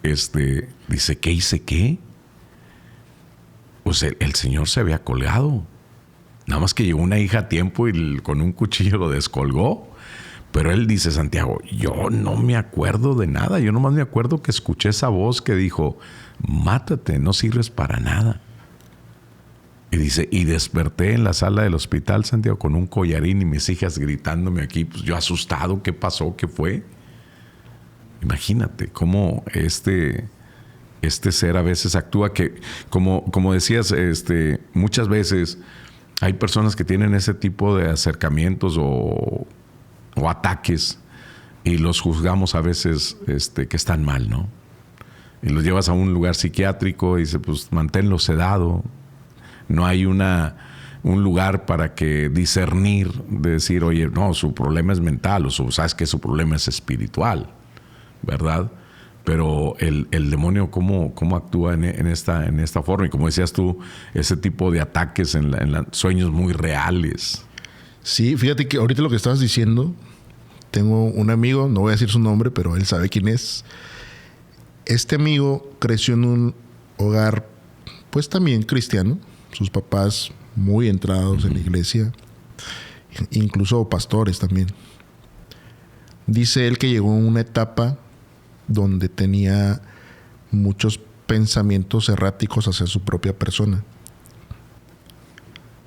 Dice, ¿qué hice qué? Pues el señor se había colgado. Nada más que llegó una hija a tiempo y con un cuchillo lo descolgó. Pero él dice, Santiago, yo no me acuerdo de nada. Yo nomás me acuerdo que escuché esa voz que dijo, mátate, no sirves para nada. Y dice, y desperté en la sala del hospital, Santiago, con un collarín y mis hijas gritándome aquí. Pues yo asustado, ¿qué pasó? ¿Qué fue? Imagínate cómo este ser a veces actúa que, como decías, muchas veces hay personas que tienen ese tipo de acercamientos o ataques y los juzgamos a veces que están mal, ¿no? Y los llevas a un lugar psiquiátrico y dice, pues manténlo sedado. No hay un lugar para que discernir, de decir, oye, no, su problema es mental, o sabes que su problema es espiritual, ¿verdad? Pero el demonio, ¿cómo actúa en esta forma? Y como decías tú, ese tipo de ataques en sueños muy reales. Sí, fíjate que ahorita lo que estabas diciendo, tengo un amigo, no voy a decir su nombre, pero él sabe quién es. Este amigo creció en un hogar, pues también cristiano, sus papás muy entrados en la iglesia, incluso pastores también. Dice él que llegó en una etapa donde tenía muchos pensamientos erráticos hacia su propia persona.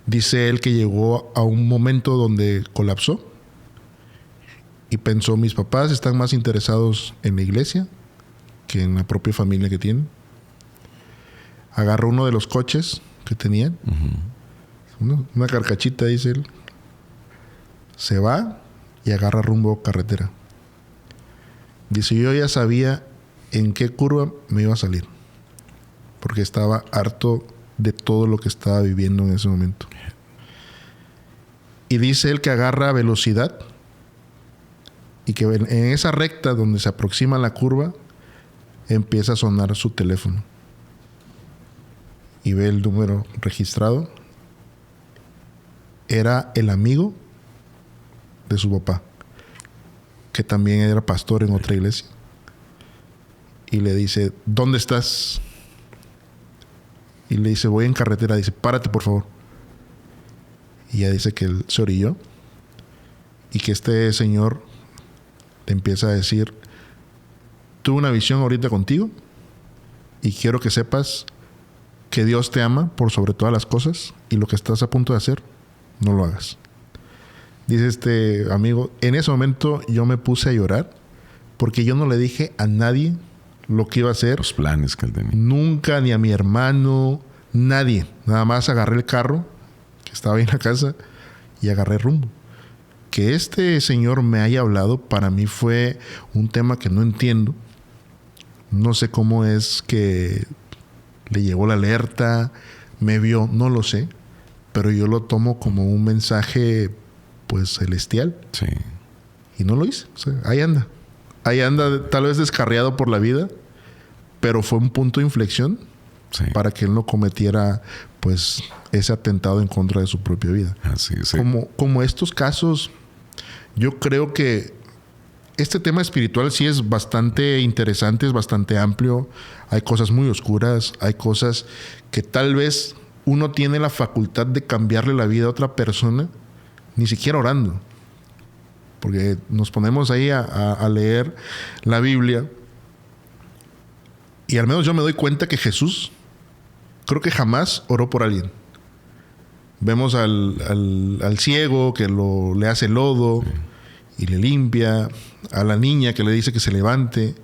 Dice él que llegó a un momento donde colapsó y pensó, mis papás están más interesados en la iglesia que en la propia familia que tienen. Agarró uno de los coches que tenían, una carcachita, dice él, se va y agarra rumbo carretera. Dice, yo ya sabía en qué curva me iba a salir, porque estaba harto de todo lo que estaba viviendo en ese momento. Y dice él que agarra velocidad y que en esa recta donde se aproxima la curva empieza a sonar su teléfono y ve el número registrado. Era el amigo de su papá, que también era pastor en otra iglesia, y le dice, ¿dónde estás? Y le dice, voy en carretera. Dice, párate por favor. Y ella dice que él se orilló y que este señor le empieza a decir, tuve una visión ahorita contigo y quiero que sepas que Dios te ama por sobre todas las cosas y lo que estás a punto de hacer, no lo hagas. Dice este amigo, en ese momento yo me puse a llorar porque yo no le dije a nadie lo que iba a hacer. Los planes que él tenía. Nunca, ni a mi hermano, Nadie. Nada más agarré el carro que estaba ahí en la casa y agarré rumbo. Que este señor me haya hablado, para mí fue un tema que no entiendo. No sé cómo es que le llegó la alerta, me vio, no lo sé. Pero yo lo tomo como un mensaje, pues, celestial. Sí. Y no lo hice. O sea, ahí anda. Ahí anda, tal vez descarriado por la vida, pero fue un punto de inflexión para que él no cometiera, pues, ese atentado en contra de su propia vida. Así es. Como estos casos, yo creo que este tema espiritual sí es bastante interesante, es bastante amplio. Hay cosas muy oscuras, hay cosas que tal vez uno tiene la facultad de cambiarle la vida a otra persona, ni siquiera orando. Porque nos ponemos ahí a leer la Biblia y al menos yo me doy cuenta que Jesús creo que jamás oró por alguien. Vemos al ciego que le hace lodo y le limpia, a la niña que le dice que se levante.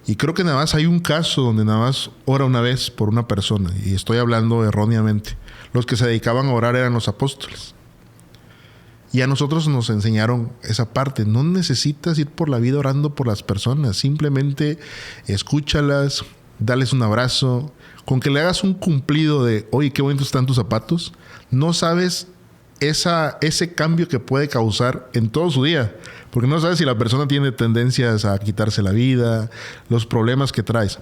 Y creo que nada más hay un caso donde nada más ora una vez por una persona. Y estoy hablando erróneamente. Los que se dedicaban a orar eran los apóstoles. Y a nosotros nos enseñaron esa parte. No necesitas ir por la vida orando por las personas. Simplemente escúchalas, dales un abrazo. Con que le hagas un cumplido de, oye, qué bonitos están tus zapatos. No sabes ese cambio que puede causar en todo su día. Porque no sabes si la persona tiene tendencias a quitarse la vida, los problemas que traes.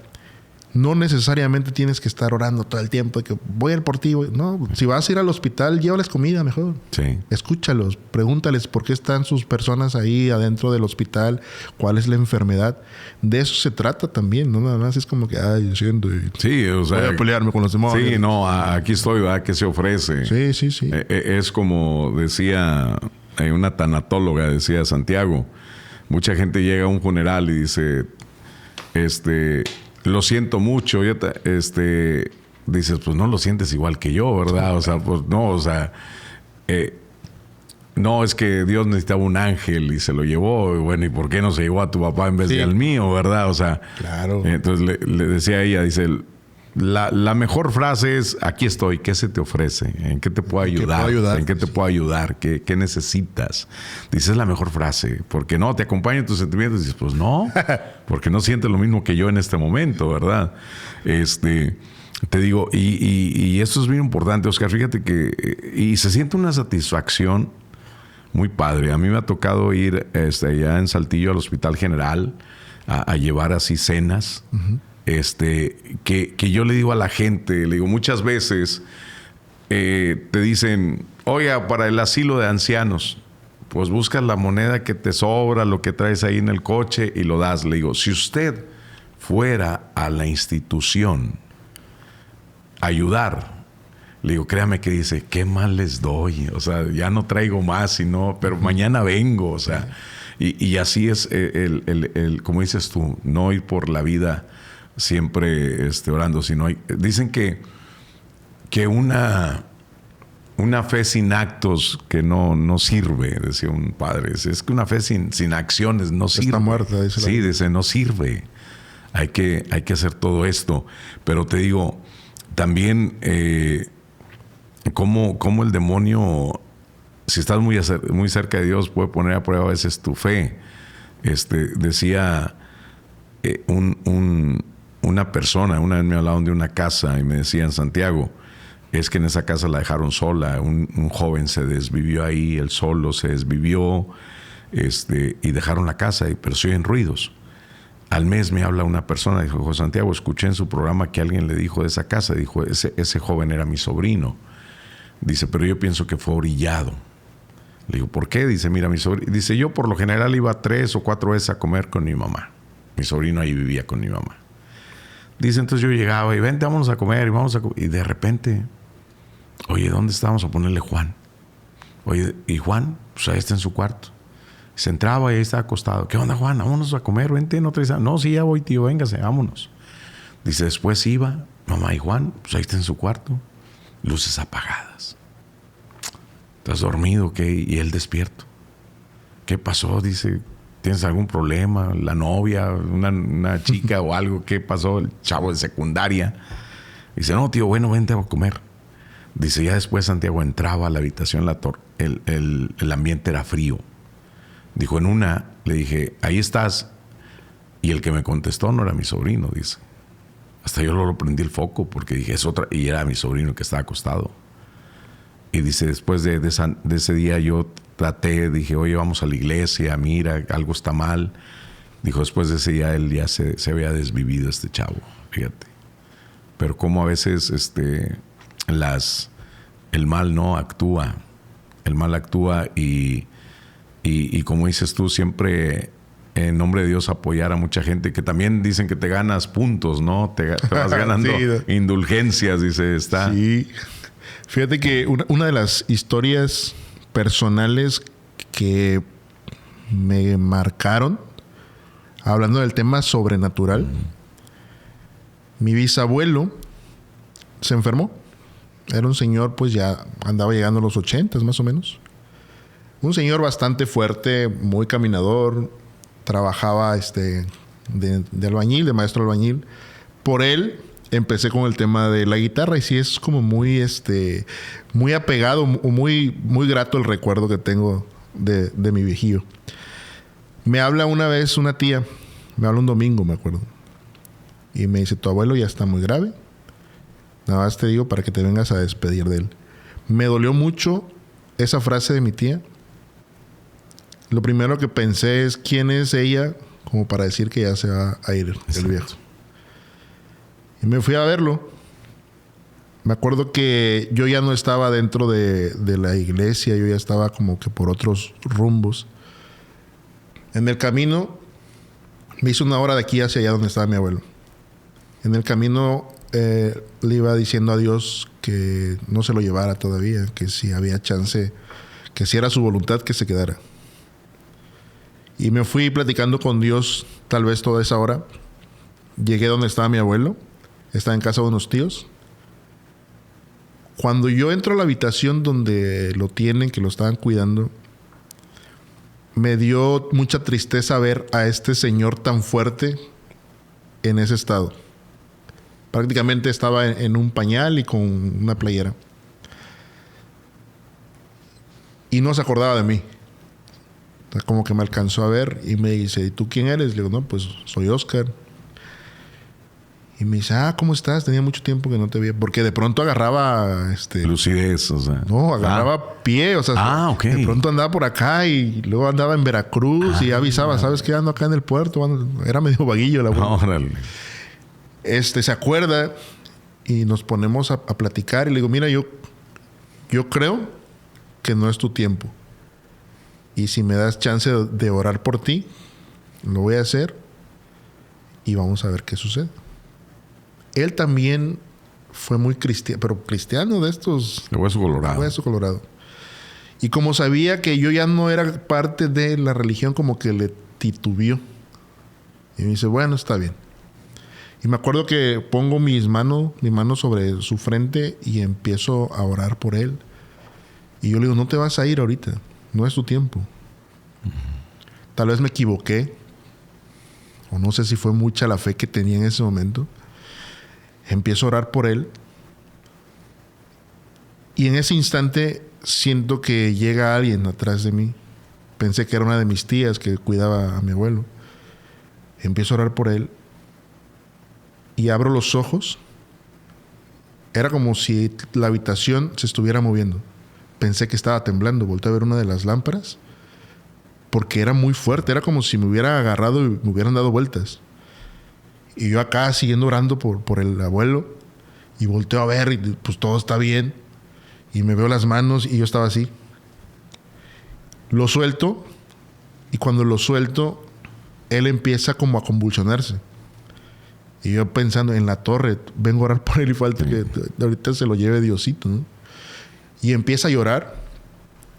No necesariamente tienes que estar orando todo el tiempo de que voy a ir por ti. No, si vas a ir al hospital, llévales comida mejor. Sí. Escúchalos, pregúntales por qué están sus personas ahí adentro del hospital, cuál es la enfermedad. De eso se trata también, no nada más es como que, ay, yo siento y sí, o sea, voy a pelearme con los demonios. Sí, no, aquí estoy, ¿verdad? ¿Qué se ofrece? Sí. Es como decía una tanatóloga, decía Santiago, mucha gente llega a un funeral y dice, lo siento mucho. Dices, pues no lo sientes igual que yo, ¿verdad? O sea, pues no, o sea, no, es que Dios necesitaba un ángel y se lo llevó. Y bueno, ¿y por qué no se llevó a tu papá en vez de al mío, verdad? O sea, claro. Entonces le decía a ella, dice, la mejor frase es, aquí estoy, ¿qué se te ofrece? ¿En qué te puedo ayudar? ¿En qué te puedo ayudar? ¿Qué necesitas? Dices, es la mejor frase. Porque no, te acompañan tus sentimientos. Dices, pues no, porque no sientes lo mismo que yo en este momento, ¿verdad? Te digo, y esto es bien importante, Oscar. Fíjate que, y se siente una satisfacción muy padre. A mí me ha tocado ir allá en Saltillo al Hospital General a llevar así cenas. Uh-huh. Que yo le digo a la gente, le digo muchas veces, te dicen, oiga, para el asilo de ancianos, pues buscas la moneda que te sobra, lo que traes ahí en el coche y lo das. Le digo, si usted fuera a la institución a ayudar, le digo, créame que dice, ¿qué más les doy? O sea, ya no traigo más, sino, pero mañana vengo, o sea, y así es como dices tú, no ir por la vida siempre orando, sino dicen que una fe sin actos que no sirve, decía un padre. Es que una fe sin acciones no sirve. Está muerta, dice. Sí, dice, no sirve. Hay que hacer todo esto. Pero te digo, también cómo el demonio, si estás muy cerca de Dios, puede poner a prueba a veces tu fe. Decía una persona, una vez me hablaron de una casa y me decían, Santiago, es que en esa casa la dejaron sola, un joven se desvivió ahí, él solo se desvivió, y dejaron la casa, pero se oyen ruidos. Al mes me habla una persona, dijo, José Santiago, escuché en su programa que alguien le dijo de esa casa, dijo, ese joven era mi sobrino. Dice, pero yo pienso que fue orillado. Le digo, ¿por qué? Dice, mira, mi sobrino, dice, yo por lo general iba 3 o 4 veces a comer con mi mamá. Mi sobrino ahí vivía con mi mamá. Dice, entonces yo llegaba y vente, vámonos a comer y de repente, oye, ¿dónde estábamos a ponerle Juan? Oye, ¿y Juan? Pues ahí está en su cuarto. Se entraba y ahí estaba acostado. ¿Qué onda, Juan? Vámonos a comer, vente, no traes. No, sí, ya voy, tío, véngase, vámonos. Dice, después iba, mamá y Juan, pues ahí está en su cuarto, luces apagadas. ¿Estás dormido? ¿Qué? Y él despierto. ¿Qué pasó? Dice, ¿tienes algún problema? ¿La novia? ¿Una chica o algo? ¿Qué pasó? El chavo de secundaria. Dice, no, tío, bueno, vente a comer. Dice, ya después Santiago entraba a la habitación, el ambiente era frío. Dijo, en una, le dije, ahí estás. Y el que me contestó no era mi sobrino, dice. Hasta yo lo prendí el foco porque dije, es otra. Y era mi sobrino que estaba acostado. Y dice, después de ese día yo traté, dije, oye, vamos a la iglesia, mira, algo está mal. Dijo, después de ese día él ya se había desvivido este chavo, fíjate. Pero como a veces el mal no actúa. El mal actúa y como dices tú, siempre en nombre de Dios apoyar a mucha gente que también dicen que te ganas puntos, ¿no? Te vas ganando sí, indulgencias, dice, está. Sí. Fíjate que una de las historias personales que me marcaron, hablando del tema sobrenatural, mi bisabuelo se enfermó. Era un señor, pues ya andaba llegando a los 80 más o menos. Un señor bastante fuerte, muy caminador. Trabajaba de albañil, de maestro albañil. Por él empecé con el tema de la guitarra y sí es como muy apegado, muy grato el recuerdo que tengo de mi viejillo. Me habla una vez una tía, me habla un domingo, me acuerdo. Y me dice, tu abuelo ya está muy grave. Nada más te digo para que te vengas a despedir de él. Me dolió mucho esa frase de mi tía. Lo primero que pensé es quién es ella como para decir que ya se va a ir el viejo. Y me fui a verlo. Me acuerdo que yo ya no estaba dentro de la iglesia. Yo ya estaba como que por otros rumbos. En el camino me hizo una hora de aquí hacia allá donde estaba mi abuelo. En el camino le iba diciendo a Dios que no se lo llevara todavía, que si había chance, que si era su voluntad que se quedara. Y me fui platicando con Dios tal vez toda esa hora. Llegué donde estaba mi abuelo. Estaba en casa de unos tíos. Cuando yo entro a la habitación donde lo tienen, que lo estaban cuidando, me dio mucha tristeza ver a este señor tan fuerte en ese estado. Prácticamente estaba en un pañal y con una playera. Y no se acordaba de mí. Como que me alcanzó a ver y me dice, ¿y tú quién eres? Le digo, no, pues soy Oscar. Y me dice, ¿cómo estás? Tenía mucho tiempo que no te veía. Porque de pronto agarraba... lucidez, o sea. No, agarraba pie. O sea, okay. De pronto andaba por acá y luego andaba en Veracruz y avisaba, ¿sabes qué? Ando acá en el puerto. Era medio vaguillo la abuela. Órale. Se acuerda y nos ponemos a platicar. Y le digo, mira, yo creo que no es tu tiempo. Y si me das chance de orar por ti, lo voy a hacer y vamos a ver qué sucede. Él también fue muy cristiano, pero cristiano de estos... De hueso colorado. Hueso colorado. Y como sabía que yo ya no era parte de la religión, como que le titubeó. Y me dice, bueno, está bien. Y me acuerdo que pongo mi mano sobre su frente y empiezo a orar por él. Y yo le digo, no te vas a ir ahorita. No es tu tiempo. Tal vez me equivoqué. O no sé si fue mucha la fe que tenía en ese momento. Empiezo a orar por él. Y en ese instante siento que llega alguien atrás de mí. Pensé que era una de mis tías que cuidaba a mi abuelo. Empiezo a orar por él. Y abro los ojos. Era como si la habitación se estuviera moviendo. Pensé que estaba temblando. Volté a ver una de las lámparas. Porque era muy fuerte. Era como si me hubiera agarrado y me hubieran dado vueltas. Y yo acá siguiendo orando por el abuelo. Y volteo a ver y pues todo está bien. Y me veo las manos y yo estaba así. Lo suelto. Y cuando lo suelto, él empieza como a convulsionarse. Y yo pensando en la torre, vengo a orar por él y falta que ahorita se lo lleve Diosito, ¿no? Y empieza a llorar.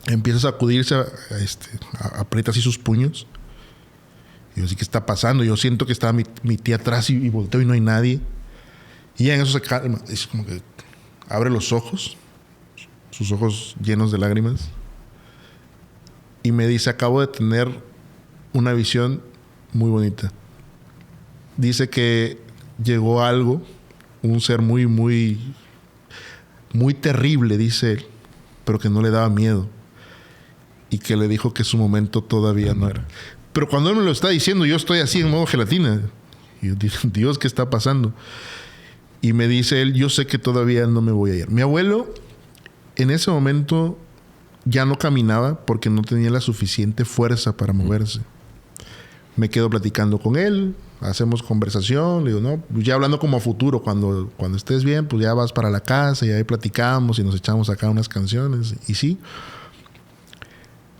Empieza a sacudirse, aprieta así sus puños. Y yo, ¿sí qué está pasando? Yo siento que estaba mi tía atrás y volteo y no hay nadie. Y ya en eso se calma. Es como que abre los ojos, sus ojos llenos de lágrimas. Y me dice, acabo de tener una visión muy bonita. Dice que llegó algo un ser muy, muy, muy terrible, dice él, pero que no le daba miedo. Y que le dijo que su momento todavía no era. Pero cuando él me lo está diciendo, yo estoy así en modo gelatina. Y yo digo, Dios, ¿qué está pasando? Y me dice él, yo sé que todavía no me voy a ir. Mi abuelo, en ese momento, ya no caminaba porque no tenía la suficiente fuerza para moverse. Me quedo platicando con él, hacemos conversación. Le digo, no, ya hablando como a futuro, cuando estés bien, pues ya vas para la casa y ahí platicamos y nos echamos acá unas canciones. Y sí.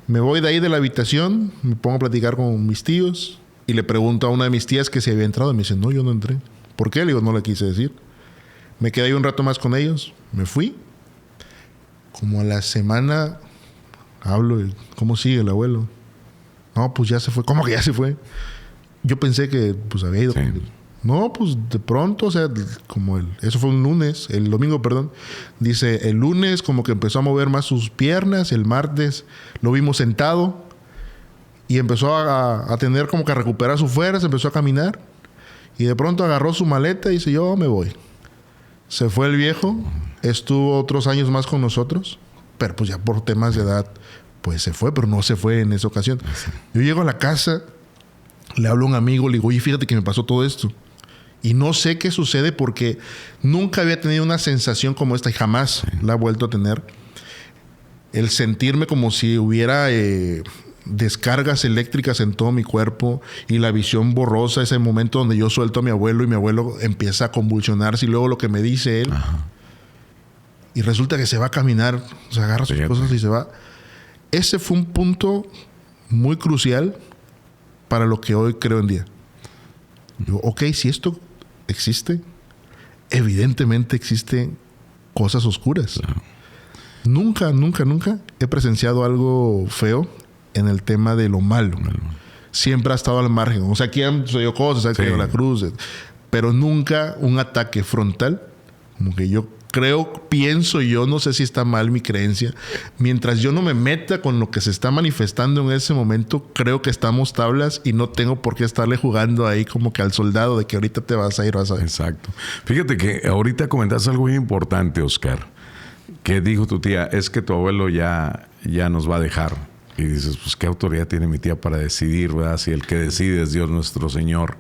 Me voy de ahí de la habitación, me pongo a platicar con mis tíos y le pregunto a una de mis tías que si había entrado. Y me dice, no, yo no entré. ¿Por qué? Le digo, no le quise decir. Me quedé ahí un rato más con ellos. Me fui. Como a la semana hablo y ¿cómo sigue el abuelo? No, pues ya se fue. ¿Cómo que ya se fue? Yo pensé que pues había ido. Sí. No, pues de pronto, o sea, como eso fue un lunes, el domingo, perdón. Dice, el lunes como que empezó a mover más sus piernas, el martes lo vimos sentado y empezó a tener como que a recuperar su fuerza, empezó a caminar y de pronto agarró su maleta y dice, yo me voy. Se fue el viejo, estuvo otros años más con nosotros, pero pues ya por temas de edad, pues se fue, pero no se fue en esa ocasión. Yo llego a la casa, le hablo a un amigo, le digo, oye, fíjate que me pasó todo esto. Y no sé qué sucede porque nunca había tenido una sensación como esta y jamás la he vuelto a tener. El sentirme como si hubiera descargas eléctricas en todo mi cuerpo y la visión borrosa, ese momento donde yo suelto a mi abuelo y mi abuelo empieza a convulsionarse y luego lo que me dice él. Ajá. Y resulta que se va a caminar, o sea, agarra sus cosas y se va. Ese fue un punto muy crucial para lo que hoy creo en día. Digo, ok, si esto existe, evidentemente existen cosas oscuras. Claro. Nunca he presenciado algo feo en el tema de lo malo. Siempre ha estado al margen. O sea, aquí han sucedido cosas, ha caído la cruz, pero nunca un ataque frontal. Como que yo pienso yo, no sé si está mal mi creencia, mientras yo no me meta con lo que se está manifestando en ese momento, creo que estamos tablas y no tengo por qué estarle jugando ahí como que al soldado de que ahorita te vas a ir, vas a ver. Exacto. Fíjate que ahorita comentaste algo muy importante, Oscar, que dijo tu tía, es que tu abuelo ya nos va a dejar. Y dices, pues qué autoridad tiene mi tía para decidir, ¿verdad? Si el que decide es Dios nuestro Señor.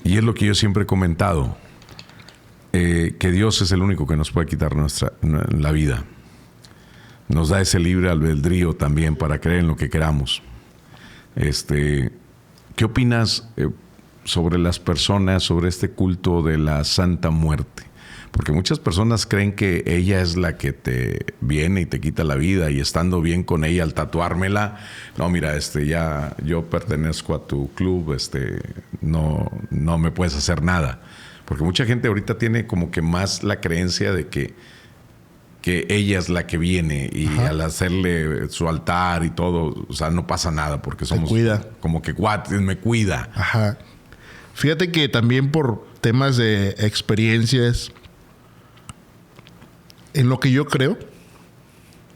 Y es lo que yo siempre he comentado. Que Dios es el único que nos puede quitar la vida. Nos da ese libre albedrío también para creer en lo que queramos. ¿Qué opinas sobre las personas, sobre este culto de la Santa Muerte? Porque muchas personas creen que ella es la que te viene y te quita la vida, y estando bien con ella al tatuármela, no, mira, ya yo pertenezco a tu club, no me puedes hacer nada. Porque mucha gente ahorita tiene como que más la creencia de que ella es la que viene y al hacerle su altar y todo, o sea, no pasa nada porque somos como que me cuida. Ajá. Fíjate que también por temas de experiencias, en lo que yo creo,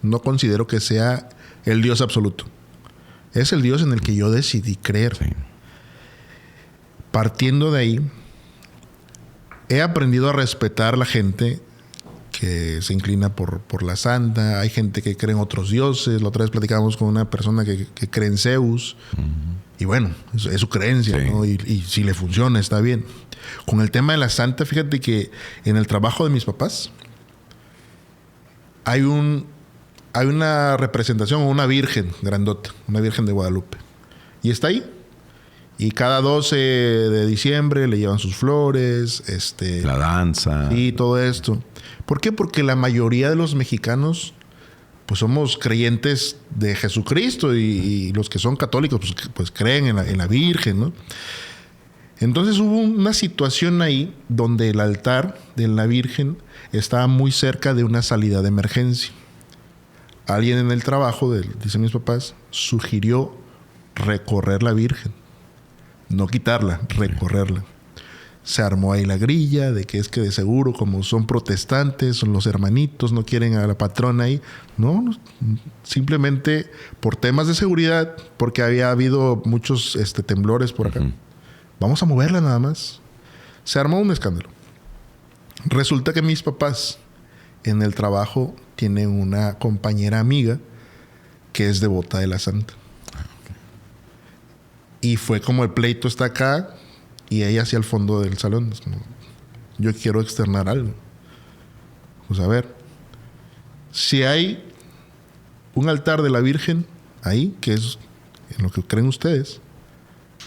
no considero que sea el Dios absoluto. Es el Dios en el que yo decidí creer. Sí. Partiendo de ahí, he aprendido a respetar la gente que se inclina por la santa. Hay gente que cree en otros dioses. La otra vez platicábamos con una persona que cree en Zeus. Uh-huh. Y bueno, es su creencia, sí, ¿no? Y si le funciona, está bien. Con el tema de la santa, fíjate que en el trabajo de mis papás hay una representación o una virgen grandota, una virgen de Guadalupe. Y está ahí. Y cada 12 de diciembre le llevan sus flores, la danza. Y todo esto. ¿Por qué? Porque la mayoría de los mexicanos pues somos creyentes de Jesucristo y los que son católicos pues creen en la Virgen, ¿no? Entonces hubo una situación ahí donde el altar de la Virgen estaba muy cerca de una salida de emergencia. Alguien en el trabajo, dicen mis papás, sugirió recorrer la Virgen. No quitarla, recorrerla. Se armó ahí la grilla de que es que de seguro, como son protestantes, son los hermanitos, no quieren a la patrona ahí. No, simplemente por temas de seguridad, porque había habido muchos temblores por acá. Uh-huh. Vamos a moverla nada más. Se armó un escándalo. Resulta que mis papás en el trabajo tienen una compañera amiga que es devota de la Santa. Y fue como el pleito está acá y ella hacia el fondo del salón. Es como, yo quiero externar algo. Pues a ver, si hay un altar de la Virgen ahí, que es en lo que creen ustedes,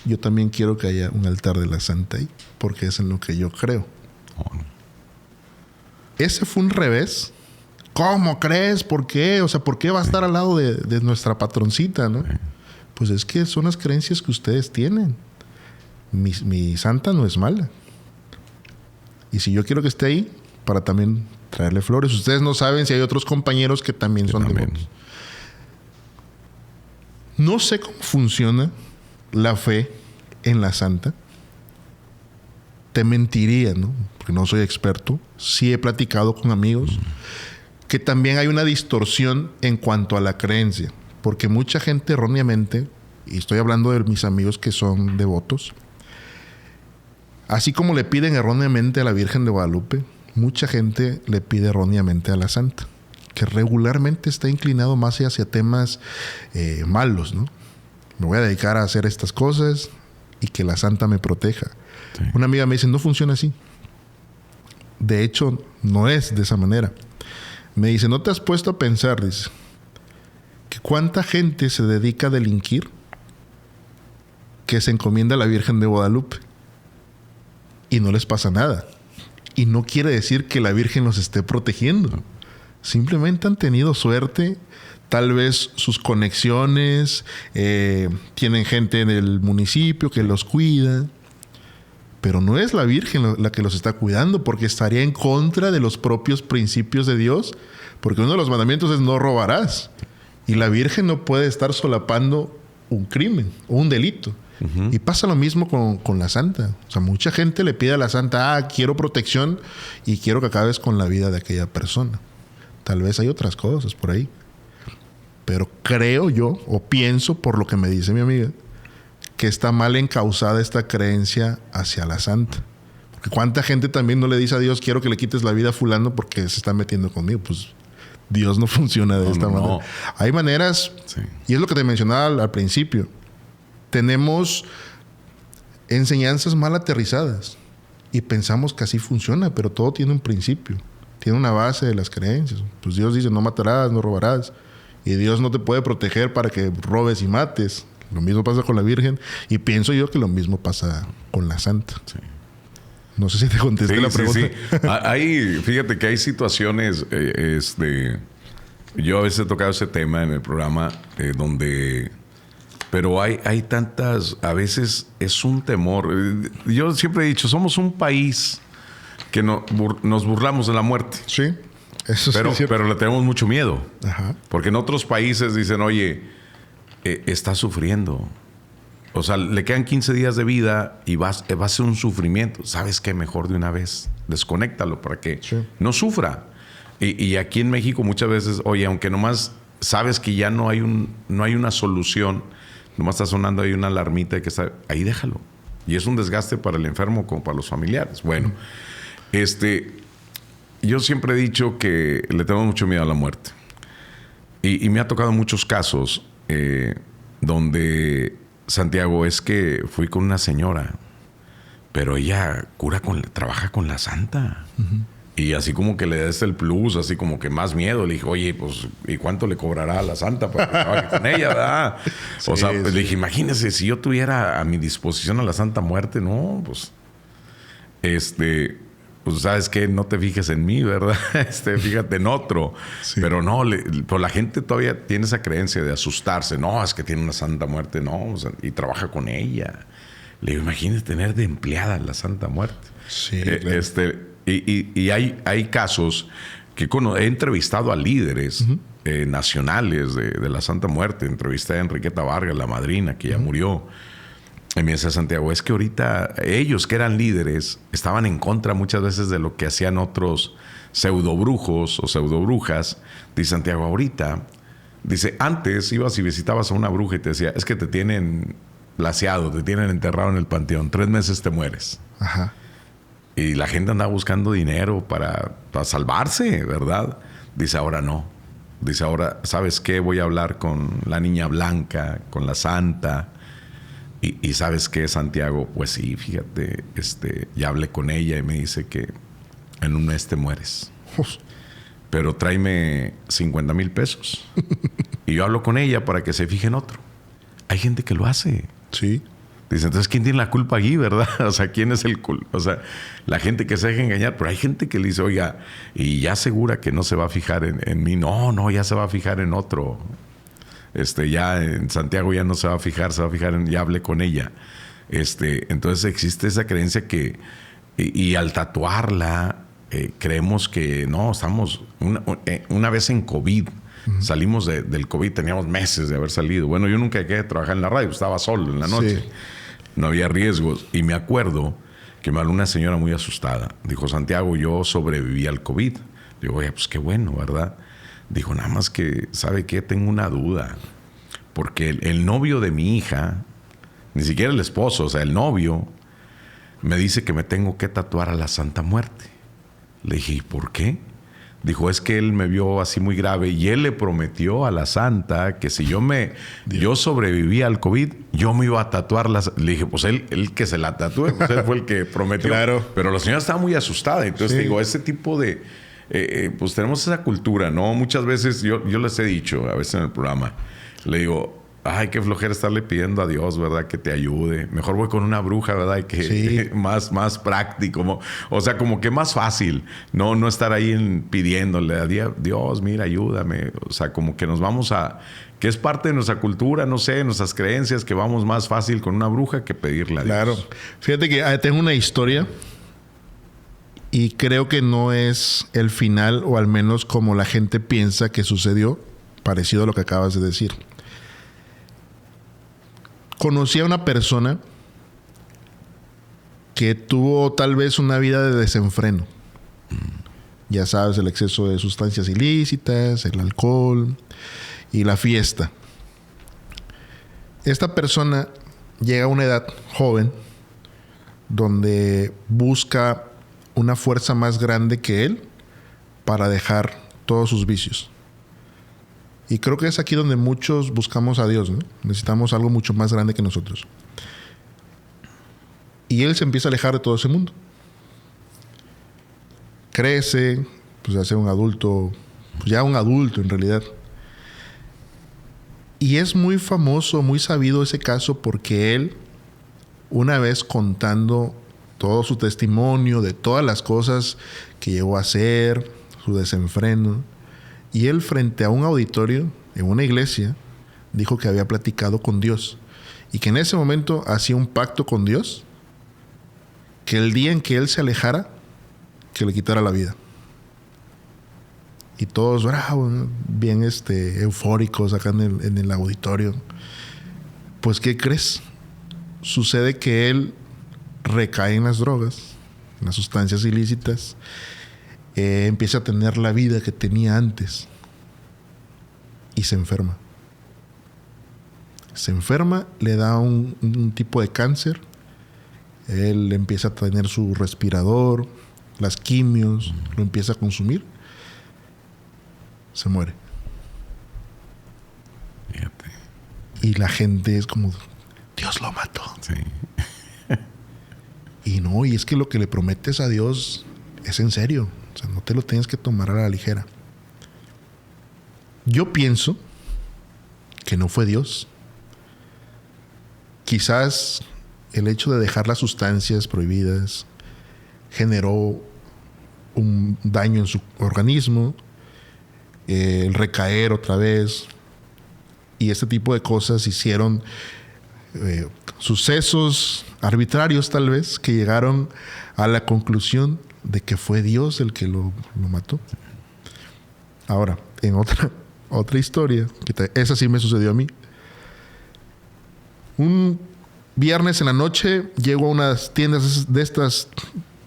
yo también quiero que haya un altar de la Santa ahí, porque es en lo que yo creo. Ese fue un revés. ¿Cómo crees? ¿Por qué? O sea, ¿por qué va a estar al lado de nuestra patroncita, no? Pues es que son las creencias que ustedes tienen. Mi santa no es mala. Y si yo quiero que esté ahí, para también traerle flores. Ustedes no saben si hay otros compañeros que también son devotos. No sé cómo funciona la fe en la santa. Te mentiría, ¿no? Porque no soy experto. Sí he platicado con amigos que también hay una distorsión en cuanto a la creencia. Porque mucha gente erróneamente, y estoy hablando de mis amigos que son devotos, así como le piden erróneamente a la Virgen de Guadalupe, mucha gente le pide erróneamente a la Santa, que regularmente está inclinado más hacia temas malos, ¿no? Me voy a dedicar a hacer estas cosas y que la Santa me proteja. Sí. Una amiga me dice, no funciona así. De hecho, no es de esa manera. Me dice, ¿no te has puesto a pensar, dice, que cuánta gente se dedica a delinquir que se encomienda a la Virgen de Guadalupe y no les pasa nada? Y no quiere decir que la Virgen los esté protegiendo. Simplemente han tenido suerte, tal vez sus conexiones, tienen gente en el municipio que los cuida, pero no es la Virgen la que los está cuidando, porque estaría en contra de los propios principios de Dios, porque uno de los mandamientos es no robarás. Y la Virgen no puede estar solapando un crimen o un delito. Uh-huh. Y pasa lo mismo con la Santa. O sea, mucha gente le pide a la Santa, quiero protección y quiero que acabes con la vida de aquella persona. Tal vez hay otras cosas por ahí. Pero creo yo, o pienso por lo que me dice mi amiga, que está mal encausada esta creencia hacia la Santa. Porque cuánta gente también no le dice a Dios, quiero que le quites la vida a fulano porque se está metiendo conmigo. Pues Dios no funciona de esta manera. No. Hay maneras, sí. Y es lo que te mencionaba al principio. Tenemos enseñanzas mal aterrizadas y pensamos que así funciona, pero todo tiene un principio, tiene una base de las creencias. Pues Dios dice, no matarás, no robarás. Y Dios no te puede proteger para que robes y mates. Lo mismo pasa con la Virgen y pienso yo que lo mismo pasa con la Santa. Sí. No sé si te contesté la pregunta. Sí. Fíjate que hay situaciones, yo a veces he tocado ese tema en el programa donde... Pero hay tantas... A veces es un temor. Yo siempre he dicho, somos un país que nos burlamos de la muerte. Sí, eso sí es cierto. Pero le tenemos mucho miedo. Ajá. Porque en otros países dicen, oye, está sufriendo. O sea, le quedan 15 días de vida y va a ser un sufrimiento. ¿Sabes qué? Mejor de una vez. Desconéctalo para que no sufra. Y aquí en México muchas veces, oye, aunque nomás sabes que ya no hay una solución, nomás está sonando ahí una alarmita que está ahí, déjalo. Y es un desgaste para el enfermo como para los familiares. Bueno, yo siempre he dicho que le tengo mucho miedo a la muerte. Y me ha tocado muchos casos donde, Santiago, es que fui con una señora, pero ella trabaja con la Santa. Uh-huh. Y así como que le das el plus, así como que más miedo. Le dije, oye, pues, ¿y cuánto le cobrará a la Santa para que trabaje con ella, verdad? Sí, o sea, pues, le dije, imagínese, si yo tuviera a mi disposición a la Santa Muerte, no, pues, pues, ¿sabes qué? No te fijes en mí, ¿verdad? Fíjate en otro. Sí. Pero no, pues la gente todavía tiene esa creencia de asustarse. No, es que tiene una Santa Muerte, no, o sea, y trabaja con ella. Le digo, imagínate tener de empleada la Santa Muerte. Sí, claro. Y hay casos que he entrevistado a líderes uh-huh. Nacionales de la Santa Muerte. Entrevisté a Enriqueta Vargas, la madrina, que ya uh-huh. murió. Y me decía Santiago, es que ahorita ellos que eran líderes estaban en contra muchas veces de lo que hacían otros pseudobrujos o pseudobrujas. Dice Santiago, ahorita, dice, antes ibas y visitabas a una bruja y te decía, es que te tienen laceado, te tienen enterrado en el panteón, 3 meses te mueres. Ajá. Y la gente andaba buscando dinero para salvarse, ¿verdad? Dice, ahora no. Dice, ahora, ¿sabes qué? Voy a hablar con la niña blanca, con la santa. Y ¿sabes qué, Santiago? Pues sí, fíjate, ya hablé con ella y me dice que en un mes te mueres. Pero tráeme 50,000 pesos. Y yo hablo con ella para que se fije en otro. Hay gente que lo hace. Sí. Dice, entonces, ¿quién tiene la culpa aquí, verdad? O sea, ¿quién es el culpa? O sea, la gente que se deja engañar. Pero hay gente que le dice, oiga, y ya asegura que no se va a fijar en mí. No, ya se va a fijar en otro. Ya en Santiago ya no se va a fijar ya hablé con ella. Entonces existe esa creencia que, y al tatuarla, creemos que no, estamos, una vez en COVID, salimos del COVID, teníamos meses de haber salido. Bueno, yo nunca quedé a trabajar en la radio, estaba solo en la noche. Sí. No había riesgos. Y me acuerdo que me habló una señora muy asustada. Dijo, Santiago, yo sobreviví al COVID. Digo, oye, pues qué bueno, ¿verdad? Dijo, nada más que, ¿sabe qué? Tengo una duda. Porque el novio de mi hija, ni siquiera el esposo, o sea, el novio, me dice que me tengo que tatuar a la Santa Muerte. Le dije, ¿y por qué? Dijo, es que él me vio así muy grave y él le prometió a la Santa que si yo sobrevivía al COVID, yo me iba a tatuar Le dije, pues él que se la tatúe, pues él fue el que prometió. Claro. Pero la señora estaba muy asustada. Entonces digo, ese tipo de... pues tenemos esa cultura, ¿no? Muchas veces, yo les he dicho, a veces en el programa, le digo, ay, qué flojera estarle pidiendo a Dios, ¿verdad? Que te ayude. Mejor voy con una bruja, ¿verdad? Y que más práctico. O sea, como que más fácil. No estar ahí pidiéndole a Dios, mira, ayúdame. O sea, como que nos vamos que es parte de nuestra cultura, no sé, nuestras creencias, que vamos más fácil con una bruja que pedirle a Dios. Claro. Fíjate que tengo una historia y creo que no es el final, o al menos como la gente piensa que sucedió, parecido a lo que acabas de decir. Conocí a una persona que tuvo tal vez una vida de desenfreno. Ya sabes, el exceso de sustancias ilícitas, el alcohol y la fiesta. Esta persona llega a una edad joven donde busca una fuerza más grande que él para dejar todos sus vicios. Y creo que es aquí donde muchos buscamos a Dios, ¿no? Necesitamos algo mucho más grande que nosotros. Y él se empieza a alejar de todo ese mundo. Crece, pues a ser un adulto, pues ya un adulto en realidad. Y es muy famoso, muy sabido ese caso porque él, una vez contando todo su testimonio de todas las cosas que llegó a hacer, su desenfreno, y él frente a un auditorio en una iglesia dijo que había platicado con Dios y que en ese momento hacía un pacto con Dios que el día en que él se alejara, que le quitara la vida. Y todos bien eufóricos acá en el auditorio. Pues, ¿qué crees? Sucede que él recae en las drogas, en las sustancias ilícitas. Empieza a tener la vida que tenía antes y se enferma. Se enferma, le da un tipo de cáncer. Él empieza a tener su respirador, las quimios, lo empieza a consumir. Se muere. Fíjate. Y la gente es como, Dios lo mató. Sí. Y es que lo que le prometes a Dios es en serio. O sea, no te lo tienes que tomar a la ligera. Yo pienso que no fue Dios. Quizás el hecho de dejar las sustancias prohibidas generó un daño en su organismo, el recaer otra vez, y este tipo de cosas hicieron sucesos arbitrarios tal vez que llegaron a la conclusión de que fue Dios el que lo mató. Ahora, en otra historia, esa sí me sucedió a mí. Un viernes en la noche llego a unas tiendas de estas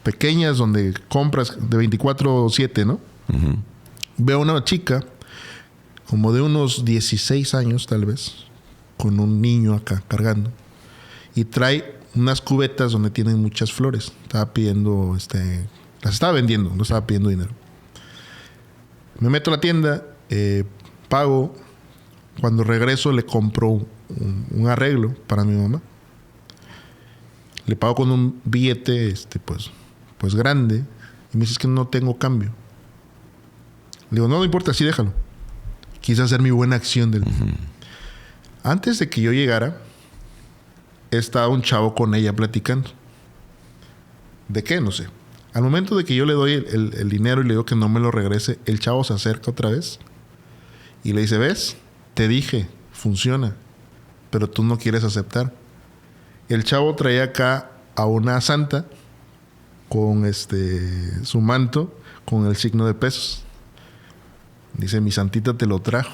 pequeñas donde compras de 24/7, ¿no? Uh-huh. Veo a una chica como de unos 16 años tal vez, con un niño acá cargando, y trae unas cubetas donde tienen muchas flores. Estaba pidiendo, las estaba vendiendo, no estaba pidiendo dinero. Me meto a la tienda, pago. Cuando regreso le compro un arreglo para mi mamá. Le pago con un billete, pues grande. Y me dice, es que no tengo cambio. Le digo, no importa, sí déjalo. Quise hacer mi buena acción del día. Antes de que yo llegara, estaba un chavo con ella platicando. ¿De qué? No sé. Al momento de que yo le doy el dinero y le digo que no me lo regrese, el chavo se acerca otra vez y le dice, ¿ves? Te dije, funciona, pero tú no quieres aceptar. El chavo traía acá a una santa con su manto con el signo de pesos. Dice, mi santita te lo trajo.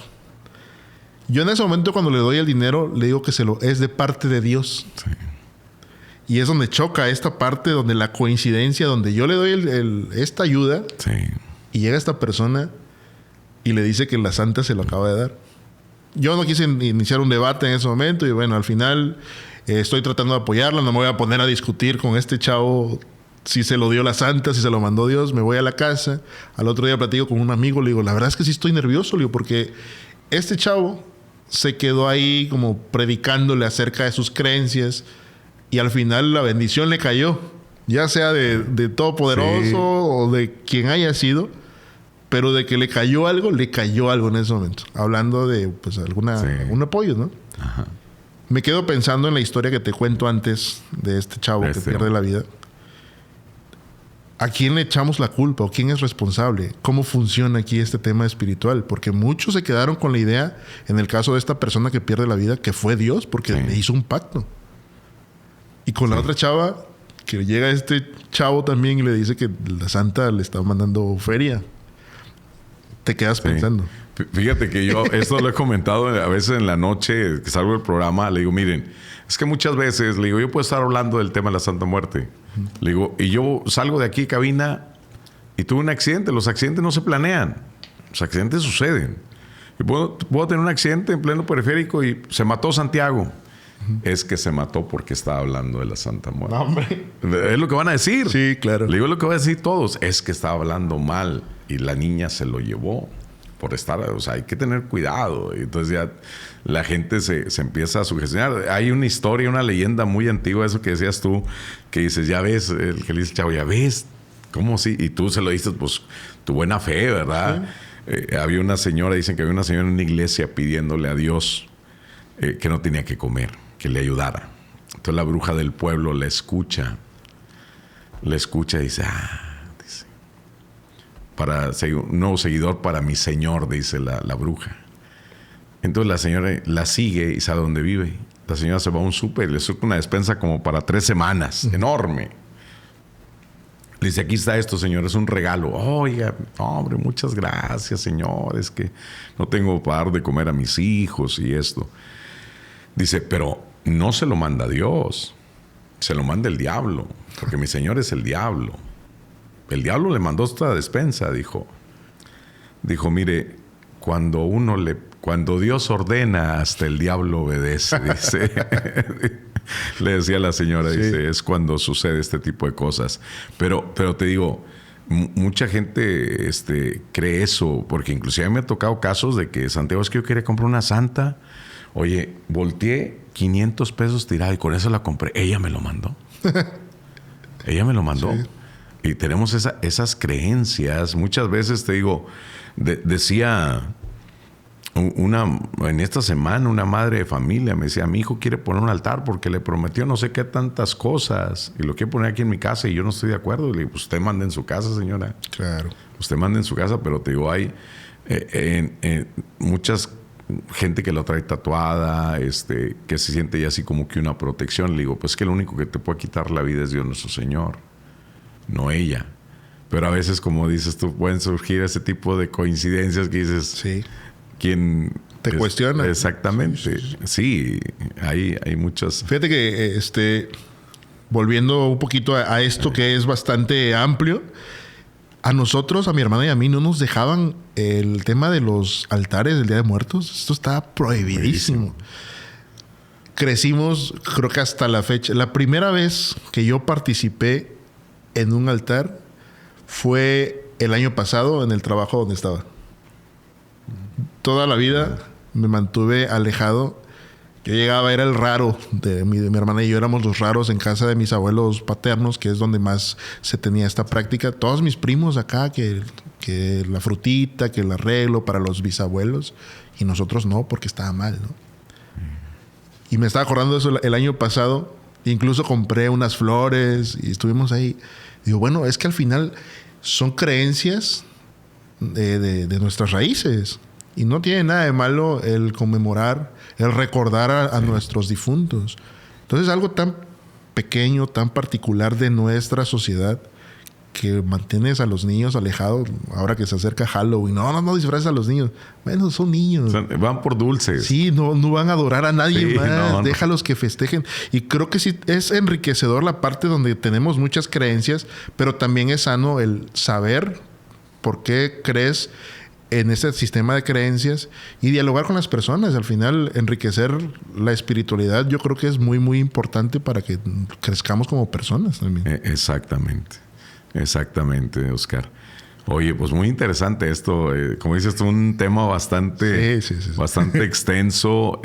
Yo en ese momento, cuando le doy el dinero, le digo que es de parte de Dios. Sí. Y es donde choca esta parte, donde la coincidencia, donde yo le doy esta ayuda, sí, y llega esta persona y le dice que la santa se lo acaba de dar. Yo no quise iniciar un debate en ese momento y bueno, al final estoy tratando de apoyarla. No me voy a poner a discutir con este chavo si se lo dio la santa, si se lo mandó Dios. Me voy a la casa. Al otro día platico con un amigo. Le digo, la verdad es que sí estoy nervioso, le digo, porque este chavo se quedó ahí como predicándole acerca de sus creencias y al final la bendición le cayó. Ya sea de Todopoderoso sí, o de quien haya sido. Pero de que le cayó algo en ese momento. Hablando de, pues, algún apoyo, ¿no? Ajá. Me quedo pensando en la historia que te cuento antes de este chavo que pierde la vida. ¿A quién le echamos la culpa o quién es responsable? ¿Cómo funciona aquí este tema espiritual? Porque muchos se quedaron con la idea, en el caso de esta persona que pierde la vida, que fue Dios porque le hizo un pacto. Y con la otra chava, que llega este chavo también y le dice que la santa le está mandando feria. Te quedas pensando. Fíjate que yo esto lo he comentado a veces en la noche que salgo del programa. Le digo, miren, es que muchas veces, le digo, yo puedo estar hablando del tema de la Santa Muerte. Le digo, y yo salgo de aquí, cabina, y tuve un accidente. Los accidentes no se planean. Los accidentes suceden. Y puedo tener un accidente en pleno periférico y se mató Santiago. Es que se mató porque estaba hablando de la Santa Muerte. No, hombre. Es lo que van a decir. Sí, claro. Le digo lo que van a decir todos. Es que estaba hablando mal y la niña se lo llevó por estar... O sea, hay que tener cuidado. Y entonces ya la gente se empieza a sugestionar. Hay una historia, una leyenda muy antigua, eso que decías tú, que dices, ya ves, el que le dice, chavo, ya ves, ¿cómo sí? Y tú se lo dices, pues, tu buena fe, ¿verdad? Sí. Había una señora, dicen que había una señora en una iglesia pidiéndole a Dios que no tenía que comer, que le ayudara. Entonces la bruja del pueblo le escucha y dice, dice, para un nuevo seguidor para mi señor, dice la bruja. Entonces la señora la sigue y sabe dónde vive. La señora se va a un súper y le surte una despensa como para 3 semanas, enorme. Le dice, aquí está esto, señor, es un regalo. Oiga, hombre, muchas gracias, señor, es que no tengo para dar de comer a mis hijos y esto. Dice, pero no se lo manda Dios, se lo manda el diablo, porque mi señor es el diablo. El diablo le mandó esta despensa, dijo. Dijo, mire, cuando Dios ordena, hasta el diablo obedece, dice. Le decía a la señora, sí. Dice, es cuando sucede este tipo de cosas. Pero te digo, mucha gente cree eso, porque inclusive me ha tocado casos de que Santiago, es que yo quería comprar una santa. Oye, volteé 500 pesos tirado y con eso la compré. Ella me lo mandó. Ella me lo mandó. Sí. Y tenemos esas creencias. Muchas veces, te digo, decía en esta semana una madre de familia, me decía, mi hijo quiere poner un altar porque le prometió no sé qué tantas cosas y lo quiere poner aquí en mi casa y yo no estoy de acuerdo. Y le digo, pues usted manda en su casa, señora. Claro. Usted manda en su casa, pero te digo, hay muchas gente que lo trae tatuada, que se siente ya así como que una protección. Le digo, pues que lo único que te puede quitar la vida es Dios nuestro Señor, no ella. Pero a veces, como dices tú, pueden surgir ese tipo de coincidencias que dices, sí. ¿Quién te cuestiona? Exactamente. Sí, hay muchas. Fíjate que volviendo un poquito a esto que es bastante amplio, a nosotros, a mi hermana y a mí, no nos dejaban el tema de los altares del Día de Muertos. Esto está prohibidísimo. crecimos, creo que hasta la fecha. La primera vez que yo participé en un altar fue el año pasado en el trabajo donde estaba. Toda la vida me mantuve alejado. Yo llegaba, era el raro de mi hermana y yo éramos los raros en casa de mis abuelos paternos, que es donde más se tenía esta práctica. Todos mis primos acá, que la frutita, que el arreglo para los bisabuelos, y nosotros no, porque estaba mal, ¿no? Y me estaba acordando de eso el año pasado. Incluso compré unas flores y estuvimos ahí. Digo, bueno, es que al final son creencias de nuestras raíces. Y no tiene nada de malo el conmemorar, el recordar a nuestros difuntos. Entonces, algo tan pequeño, tan particular de nuestra sociedad, que mantienes a los niños alejados ahora que se acerca Halloween. No disfraces a los niños. Bueno, son niños. Van por dulces. Sí, no van a adorar a nadie más. No. Déjalos que festejen. Y creo que sí es enriquecedor la parte donde tenemos muchas creencias, pero también es sano el saber por qué crees en ese sistema de creencias y dialogar con las personas. Al final, enriquecer la espiritualidad yo creo que es muy, muy importante para que crezcamos como personas también. Exactamente, Oscar. Oye, pues muy interesante esto. Como dices, un tema bastante extenso.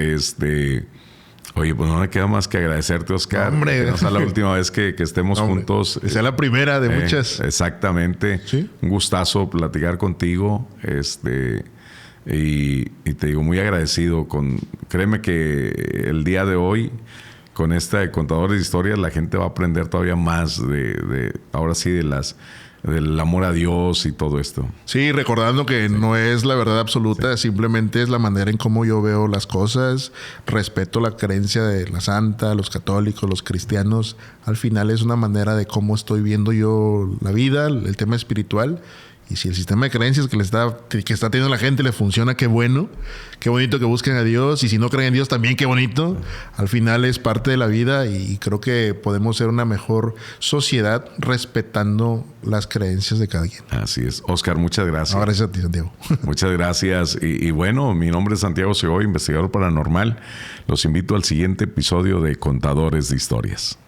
Oye, pues no me queda más que agradecerte, Oscar. Hombre. Que no sea la última vez que estemos juntos. Que sea la primera de muchas. Exactamente. ¿Sí? Un gustazo platicar contigo. Y te digo, muy agradecido. Créeme que el día de hoy, con esta Contadores de Historias, la gente va a aprender todavía más ahora sí, del amor a Dios y todo esto. Sí, recordando que no es la verdad absoluta, simplemente es la manera en cómo yo veo las cosas. Respeto la creencia de la santa, los católicos, los cristianos. Al final es una manera de cómo estoy viendo yo la vida, el tema espiritual. Y si el sistema de creencias que está teniendo la gente le funciona, qué bueno. Qué bonito que busquen a Dios. Y si no creen en Dios, también qué bonito. Al final es parte de la vida y creo que podemos ser una mejor sociedad respetando las creencias de cada quien. Así es. Oscar, muchas gracias. Gracias a ti, Santiago. Muchas gracias. Y bueno, mi nombre es Santiago Segovia, investigador paranormal. Los invito al siguiente episodio de Contadores de Historias.